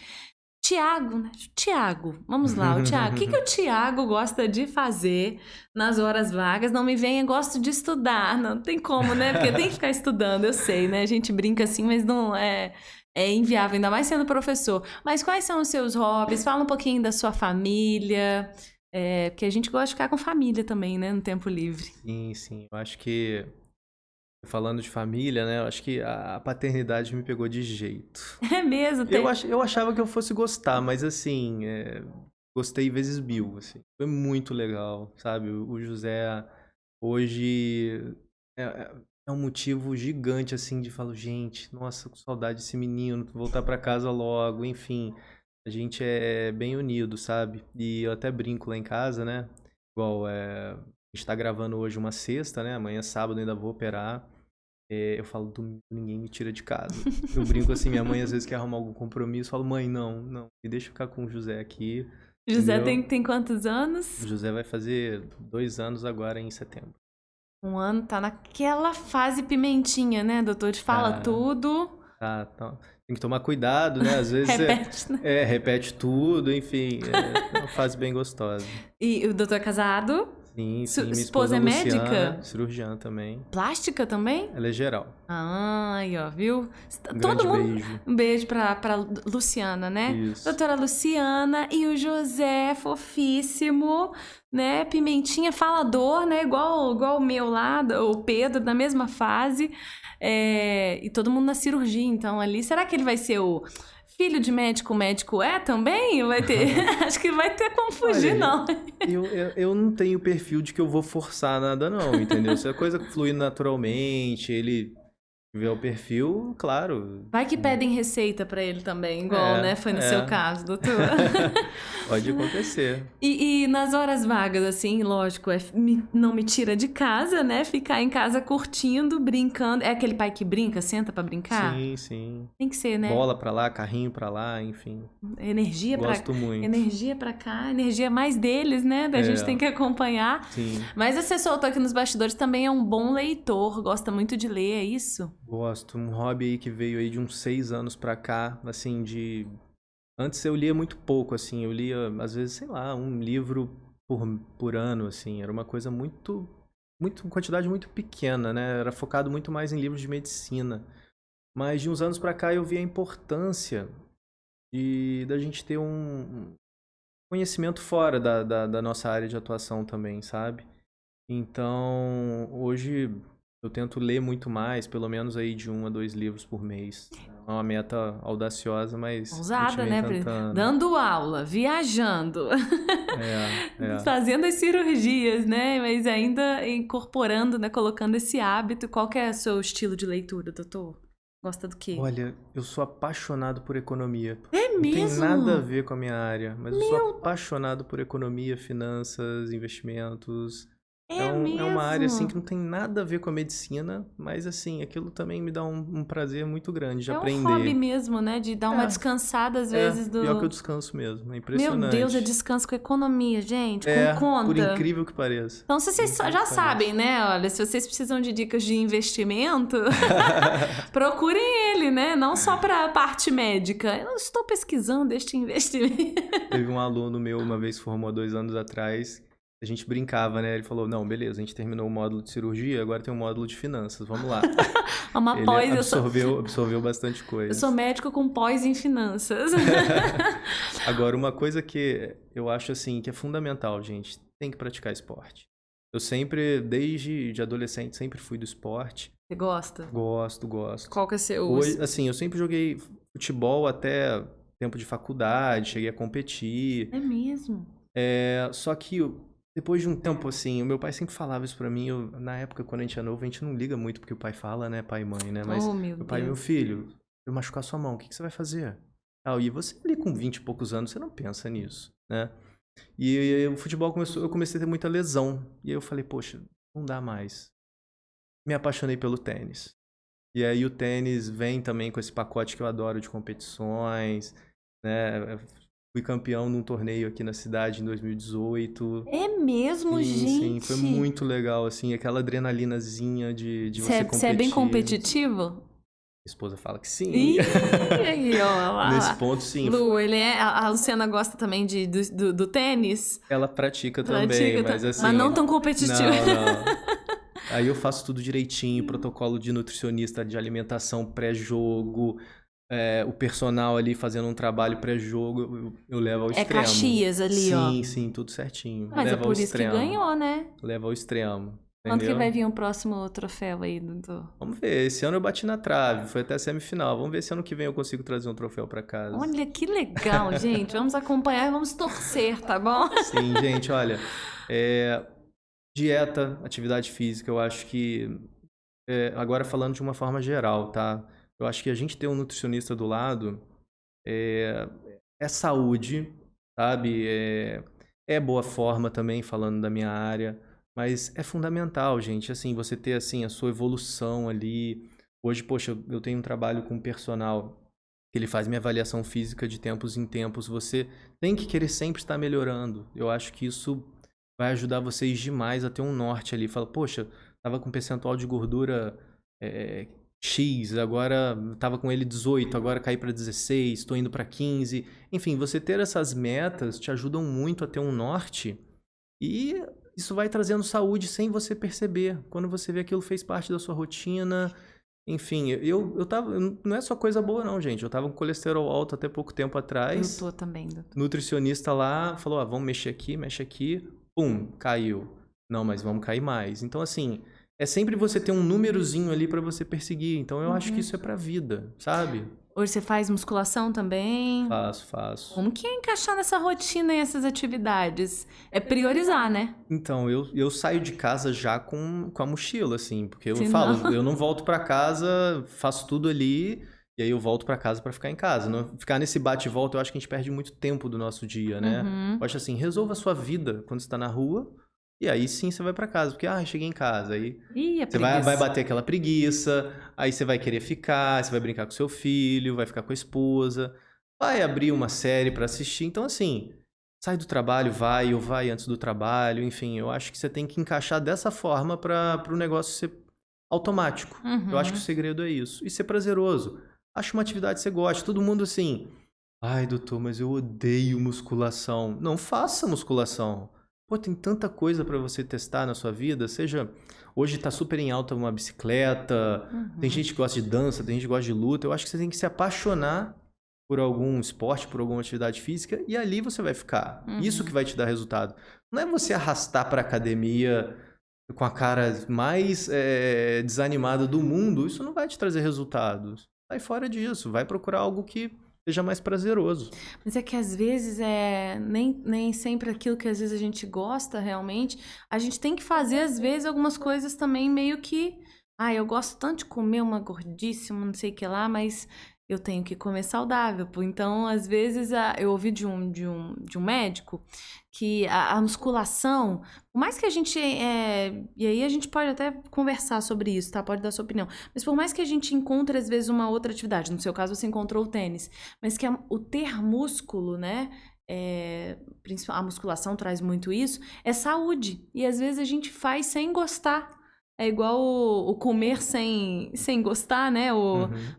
A: Tiago, né? Tiago, vamos lá, o Tiago. O que o Tiago gosta de fazer nas horas vagas? Não me venha, gosto de estudar. Não tem como, né? Porque tem que ficar estudando, eu sei, né? A gente brinca assim, mas não é inviável, ainda mais sendo professor. Mas quais são os seus hobbies? Fala um pouquinho da sua família. Porque a gente gosta de ficar com família também, né? No tempo livre.
B: Sim, sim. Eu acho que, falando de família, né? Eu acho que a paternidade me pegou de jeito.
A: É mesmo?
B: Eu achava que eu fosse gostar, mas assim, gostei vezes 1000, assim. Foi muito legal, sabe? O José hoje é um motivo gigante, assim, de falar, gente, nossa, com saudade desse menino, voltar pra casa logo, enfim. A gente é bem unido, sabe? E eu até brinco lá em casa, né? Igual, a gente tá gravando hoje uma sexta, né? Amanhã, sábado, ainda vou operar. Eu falo, domingo ninguém me tira de casa. Eu brinco assim, minha mãe às vezes quer arrumar algum compromisso. Eu falo, mãe, não, me deixa ficar com o José aqui.
A: José tem quantos anos?
B: O José vai fazer 2 anos agora em setembro.
A: 1 ano, tá naquela fase pimentinha, né, doutor? De fala tudo.
B: Tá. Tem que tomar cuidado, né? Às vezes
A: repete, né?
B: Repete tudo, enfim. É uma fase bem gostosa.
A: E o doutor é casado?
B: Sim, minha
A: esposa é
B: Luciana,
A: médica?
B: Cirurgiã também.
A: Plástica também?
B: Ela é geral.
A: Aí, ó, viu?
B: Grande beijo.
A: Um beijo pra Luciana, né?
B: Isso.
A: Doutora Luciana e o José, fofíssimo, né? Pimentinha falador, né? Igual o meu lá, o Pedro, na mesma fase. E todo mundo na cirurgia, então, ali. Será que ele vai ser o filho de médico, o médico também? Vai ter... Acho que vai ter como fugir, olha, não.
B: Eu não tenho perfil de que eu vou forçar nada, não, entendeu? Se a coisa fluir naturalmente, ele tiver o perfil, claro.
A: Vai que pedem receita pra ele também, igual, né? Foi no seu caso, doutor.
B: Pode acontecer.
A: E nas horas vagas, assim, lógico, não me tira de casa, né? Ficar em casa curtindo, brincando. É aquele pai que brinca, senta pra brincar?
B: Sim.
A: Tem que ser, né?
B: Bola pra lá, carrinho pra lá, enfim.
A: Gosto
B: muito.
A: Energia pra cá, energia mais deles, né? Da gente tem que acompanhar.
B: Sim.
A: Mas você soltou aqui nos bastidores, também é um bom leitor, gosta muito de ler, é isso?
B: Gosto. Um hobby aí que veio aí de uns 6 anos pra cá, assim, Antes eu lia muito pouco, assim, eu lia, às vezes, sei lá, um livro por ano, assim, era uma coisa quantidade muito pequena, né, era focado muito mais em livros de medicina. Mas de uns anos pra cá eu vi a importância da gente ter um conhecimento fora da nossa área de atuação também, sabe? Então, hoje eu tento ler muito mais, pelo menos aí de 1 a 2 livros por mês. É uma meta audaciosa, mas...
A: Ousada, né?
B: Tentando.
A: Dando aula, viajando, fazendo as cirurgias, né? Mas ainda incorporando, né? Colocando esse hábito. Qual que é o seu estilo de leitura, doutor? Gosta do quê?
B: Olha, eu sou apaixonado por economia.
A: É mesmo?
B: Não tem nada a ver com a minha área, mas eu sou apaixonado por economia, finanças, investimentos...
A: É
B: uma área assim
A: mesmo?
B: que não tem nada a ver com a medicina, mas assim, aquilo também me dá um prazer muito grande de
A: É um hobby
B: aprender.
A: mesmo, né? De dar uma descansada às
B: É,
A: vezes
B: pior que eu
A: do...
B: descanso mesmo, é
A: Meu Deus, é
B: impressionante.
A: descanso com economia, gente, com
B: É, por
A: conta.
B: incrível que pareça.
A: Então, se
B: Por
A: vocês
B: incrível
A: já
B: que
A: sabem,
B: pareça.
A: né? Olha, se vocês precisam de dicas de investimento, procurem ele, né? Não só para a parte médica. Eu estou pesquisando este investimento.
B: Teve um aluno meu, uma vez formou 2 anos atrás, a gente brincava, né? Ele falou, não, beleza, a gente terminou o módulo de cirurgia, agora tem um módulo de finanças, vamos lá.
A: Uma
B: Ele
A: pós,
B: absorveu bastante
A: eu sou
B: coisa.
A: médico com pós em finanças.
B: Agora, uma coisa que eu acho assim que é fundamental, gente, tem que praticar esporte. Eu sempre, desde de adolescente, sempre fui do esporte.
A: Você gosta?
B: Gosto.
A: Qual que é seu...
B: Hoje, assim, eu sempre joguei futebol até tempo de faculdade, cheguei a competir.
A: É mesmo?
B: Só que depois de um tempo, assim, o meu pai sempre falava isso pra mim. Na época, quando a gente é novo, a gente não liga muito porque o pai fala, né? Pai e mãe, né? Mas
A: Oh, meu
B: meu pai, meu
A: Deus.
B: filho, eu machucar sua mão, o que você vai fazer? E você ali com 20 e poucos anos, você não pensa nisso, né? E o futebol eu comecei a ter muita lesão. E aí eu falei, poxa, não dá mais. Me apaixonei pelo tênis. E aí o tênis vem também com esse pacote que eu adoro de competições, né? Fui campeão num torneio aqui na cidade em 2018.
A: É mesmo,
B: Sim, foi
A: gente?
B: muito legal, assim, aquela adrenalinazinha de você
A: Você é bem
B: competir.
A: competitivo?
B: Minha esposa fala que sim.
A: Ih, aí, ó, lá,
B: Nesse
A: lá.
B: ponto, sim.
A: Lu, a Luciana gosta também do tênis?
B: Ela pratica também,
A: Pratica,
B: mas assim...
A: mas não tão competitivo.
B: Não. Aí eu faço tudo direitinho, protocolo de nutricionista, de alimentação pré-jogo, o personal ali fazendo um trabalho pré-jogo, eu levo ao
A: É
B: extremo.
A: Caxias ali, ó.
B: Sim, tudo certinho.
A: Mas é
B: Leva ao
A: por isso que
B: extremo.
A: ganhou, né?
B: Leva ao extremo.
A: Quando que
B: Entendeu?
A: vai vir o próximo troféu aí do...
B: Vamos ver, esse ano eu bati na trave, foi até a semifinal. Vamos ver se ano que vem eu consigo trazer um troféu pra casa.
A: Olha, que legal, gente. Vamos acompanhar e vamos torcer, tá bom?
B: Sim, gente, olha, dieta, atividade física, eu acho que, agora falando de uma forma geral, tá? Eu acho que a gente ter um nutricionista do lado é saúde, sabe? É boa forma também, falando da minha área, mas é fundamental, gente, assim, você ter, assim, a sua evolução ali. Hoje, poxa, eu tenho um trabalho com personal que ele faz minha avaliação física de tempos em tempos. Você tem que querer sempre estar melhorando. Eu acho que isso vai ajudar vocês demais a ter um norte ali. Fala, poxa, tava com percentual de gordura X, agora tava com ele 18, agora caí para 16, estou indo para 15. Enfim, você ter essas metas te ajudam muito a ter um norte e isso vai trazendo saúde sem você perceber. Quando você vê aquilo fez parte da sua rotina. Enfim, eu tava... Não é só coisa boa não, gente. Eu tava com colesterol alto até pouco tempo atrás.
A: Eu tô também, doutor.
B: Nutricionista lá falou, vamos mexer aqui, mexe aqui. Pum, caiu. Não, mas vamos cair mais. Então, assim, é sempre você ter um númerozinho ali pra você perseguir. Então, eu acho que isso é pra vida, sabe?
A: Hoje você faz musculação também?
B: Faço.
A: Como que é encaixar nessa rotina e essas atividades? É priorizar, né?
B: Então, eu saio de casa já com a mochila, assim, porque eu
A: Senão-
B: falo, eu não volto pra casa, faço tudo ali, e aí eu volto pra casa pra ficar em casa. Não, ficar nesse bate e volta, eu acho que a gente perde muito tempo do nosso dia, né? Eu acho assim, resolva a sua vida quando você tá na rua, e aí sim você vai pra casa, porque, cheguei em casa, aí
A: Ih, é
B: você
A: preguiça.
B: vai bater aquela preguiça, aí você vai querer ficar, você vai brincar com seu filho, vai ficar com a esposa, vai abrir uma série pra assistir. Então, assim, sai do trabalho, ou vai antes do trabalho, enfim, eu acho que você tem que encaixar dessa forma para o negócio ser automático. Eu acho que o segredo é isso. E ser prazeroso. Acha uma atividade que você gosta. Todo mundo assim, ai, doutor, mas eu odeio musculação. Não faça musculação. Pô, tem tanta coisa para você testar na sua vida, seja... Hoje tá super em alta uma bicicleta, tem gente que gosta de dança, tem gente que gosta de luta. Eu acho que você tem que se apaixonar por algum esporte, por alguma atividade física, e ali você vai ficar. Isso que vai te dar resultado. Não é você arrastar pra academia com a cara mais desanimada do mundo, isso não vai te trazer resultados. Sai fora disso, vai procurar algo que seja mais prazeroso.
A: Mas é que às vezes nem sempre aquilo que às vezes a gente gosta realmente. A gente tem que fazer, às vezes, algumas coisas também meio que... eu gosto tanto de comer uma gordíssima, não sei o que lá, mas eu tenho que comer saudável. Então, às vezes, eu ouvi de um médico que a musculação, por mais que a gente... e aí a gente pode até conversar sobre isso, tá? Pode dar sua opinião. Mas por mais que a gente encontre, às vezes, uma outra atividade, no seu caso você encontrou o tênis, mas que o ter músculo, né? A musculação traz muito isso, é saúde. E às vezes a gente faz sem gostar. É igual o comer sem gostar, né?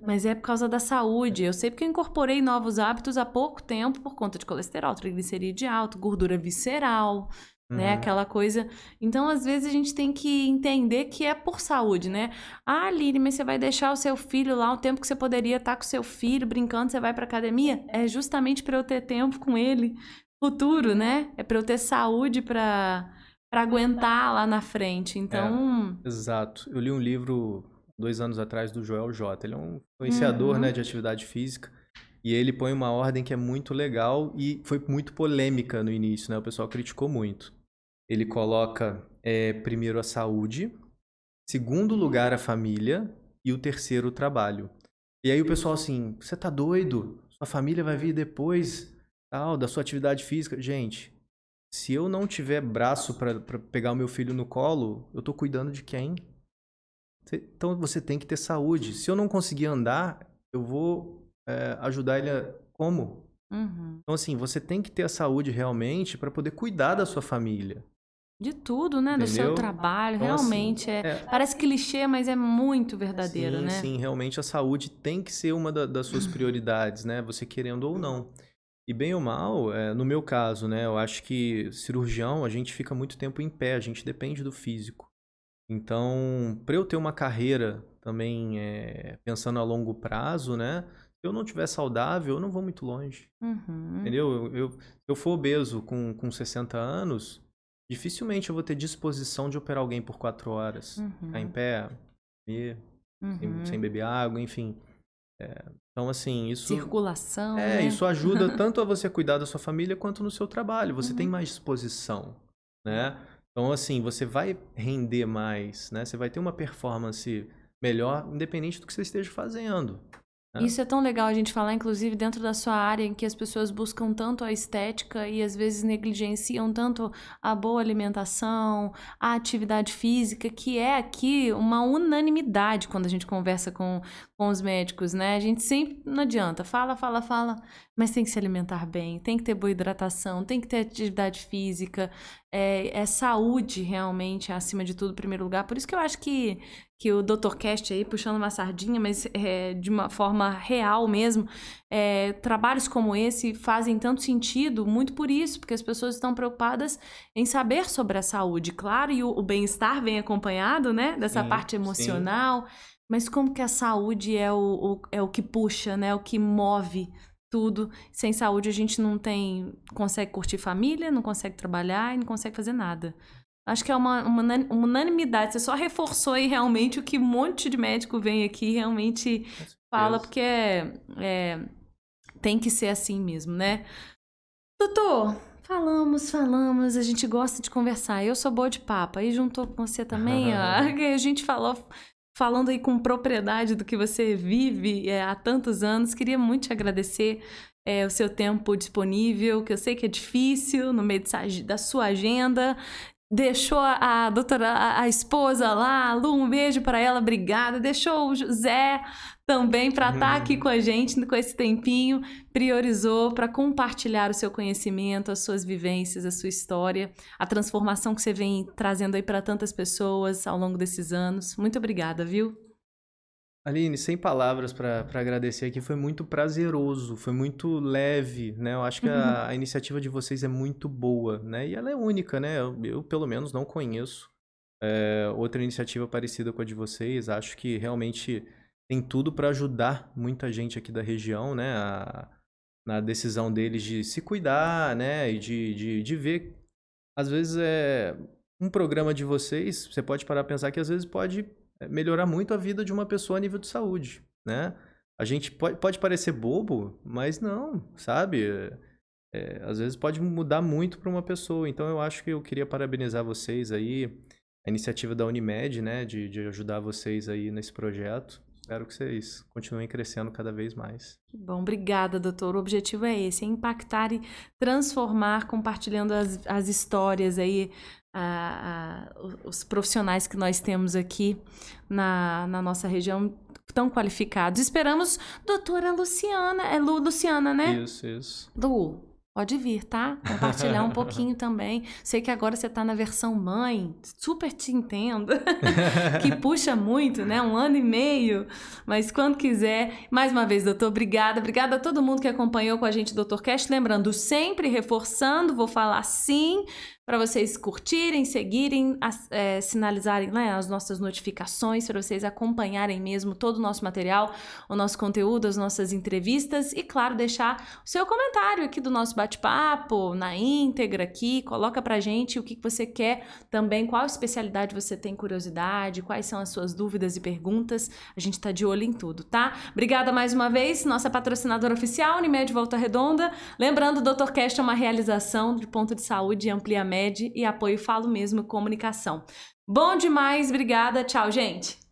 A: Mas é por causa da saúde. Eu sei porque eu incorporei novos hábitos há pouco tempo por conta de colesterol, triglicerídeo alto, gordura visceral, né? Aquela coisa. Então, às vezes, a gente tem que entender que é por saúde, né? Ah, Aline, mas você vai deixar o seu filho lá o tempo que você poderia estar com o seu filho brincando, você vai pra academia? É justamente para eu ter tempo com ele futuro, né? É para eu ter saúde para aguentar lá na frente. Então...
B: Exato. Eu li um livro 2 anos atrás do Joel J. Ele é um influenciador, né, de atividade física. E ele põe uma ordem que é muito legal e foi muito polêmica no início, né? O pessoal criticou muito. Ele coloca primeiro a saúde, segundo lugar a família e o terceiro o trabalho. E aí o pessoal assim, você tá doido? Sua família vai vir depois da sua atividade física? Gente... Se eu não tiver braço para pegar o meu filho no colo, eu tô cuidando de quem? Então você tem que ter saúde. Se eu não conseguir andar, eu vou ajudar ele como? Então assim, você tem que ter a saúde realmente para poder cuidar da sua família.
A: De tudo, né?
B: Entendeu?
A: Do seu trabalho,
B: então,
A: realmente.
B: assim,
A: parece clichê, mas é muito verdadeiro,
B: sim,
A: né?
B: Sim, realmente a saúde tem que ser uma das suas prioridades, né? Você querendo ou não. E bem ou mal, no meu caso, né, eu acho que cirurgião, a gente fica muito tempo em pé, a gente depende do físico. Então, para eu ter uma carreira também pensando a longo prazo, né, se eu não estiver saudável, eu não vou muito longe. Entendeu? Se eu for obeso com 60 anos, dificilmente eu vou ter disposição de operar alguém por 4 horas. Ficar em pé, comer, sem beber água, enfim... Então, assim, isso...
A: Circulação, né?
B: Isso ajuda tanto a você cuidar da sua família quanto no seu trabalho. Você tem mais disposição, né? Então, assim, você vai render mais, né? Você vai ter uma performance melhor, independente do que você esteja fazendo. Né?
A: Isso é tão legal a gente falar, inclusive, dentro da sua área, em que as pessoas buscam tanto a estética e, às vezes, negligenciam tanto a boa alimentação, a atividade física, que é aqui uma unanimidade quando a gente conversa com os médicos, né? A gente sempre, não adianta, fala, mas tem que se alimentar bem, tem que ter boa hidratação, tem que ter atividade física, saúde realmente, acima de tudo, em primeiro lugar. Por isso que eu acho que o Dr. Cast aí, puxando uma sardinha, mas de uma forma real mesmo, trabalhos como esse fazem tanto sentido, muito por isso, porque as pessoas estão preocupadas em saber sobre a saúde, claro, e o bem-estar vem acompanhado, né, dessa parte emocional, mas como que a saúde é o que puxa, né, o que move tudo. Sem saúde a gente não consegue curtir família, não consegue trabalhar e não consegue fazer nada. Acho que é uma unanimidade. Você só reforçou aí realmente o que um monte de médico vem aqui realmente fala, porque tem que ser assim mesmo, né? Doutor, falamos, a gente gosta de conversar. Eu sou boa de papo. Aí juntou com você também, a gente falando aí com propriedade do que você vive há tantos anos. Queria muito te agradecer o seu tempo disponível, que eu sei que é difícil no meio da sua agenda. Deixou a doutora, a esposa lá, Lu, um beijo para ela, obrigada. Deixou o José também para estar aqui com a gente com esse tempinho. Priorizou para compartilhar o seu conhecimento, as suas vivências, a sua história, a transformação que você vem trazendo aí para tantas pessoas ao longo desses anos. Muito obrigada, viu?
B: Aline, sem palavras para agradecer aqui, foi muito prazeroso, foi muito leve, né? Eu acho que a iniciativa de vocês é muito boa, né? E ela é única, né? Eu pelo menos, não conheço outra iniciativa parecida com a de vocês. Acho que realmente tem tudo para ajudar muita gente aqui da região, né? Na decisão deles de se cuidar, né? E de ver, às vezes, um programa de vocês, você pode parar a pensar que às vezes pode melhorar muito a vida de uma pessoa a nível de saúde, né? A gente pode parecer bobo, mas não, sabe? Às vezes pode mudar muito para uma pessoa. Então eu acho que eu queria parabenizar vocês aí, a iniciativa da Unimed, né? De ajudar vocês aí nesse projeto. Espero que vocês continuem crescendo cada vez mais.
A: Que bom, obrigada, doutor. O objetivo é esse, é impactar e transformar, compartilhando as histórias aí, os profissionais que nós temos aqui na nossa região tão qualificados. Esperamos, doutora Luciana, Luciana, né?
B: Isso.
A: Lu, pode vir, tá? Compartilhar um pouquinho também. Sei que agora você tá na versão mãe, super te entendo, que puxa muito, né? 1 ano e meio, mas quando quiser. Mais uma vez, doutor, obrigada. Obrigada a todo mundo que acompanhou com a gente, Dr. Cast. Lembrando, sempre reforçando, vou falar sim, para vocês curtirem, seguirem, sinalizarem, né, as nossas notificações, para vocês acompanharem mesmo todo o nosso material, o nosso conteúdo, as nossas entrevistas e, claro, deixar o seu comentário aqui do nosso bate-papo, na íntegra aqui, coloca pra gente o que você quer também, qual especialidade você tem curiosidade, quais são as suas dúvidas e perguntas, a gente tá de olho em tudo, tá? Obrigada mais uma vez, nossa patrocinadora oficial, Unimed Volta Redonda. Lembrando, o Dr. Cast é uma realização de Ponto de Saúde e Amplia Med e apoio Falo Mesmo Comunicação. Bom demais, obrigada, tchau, gente!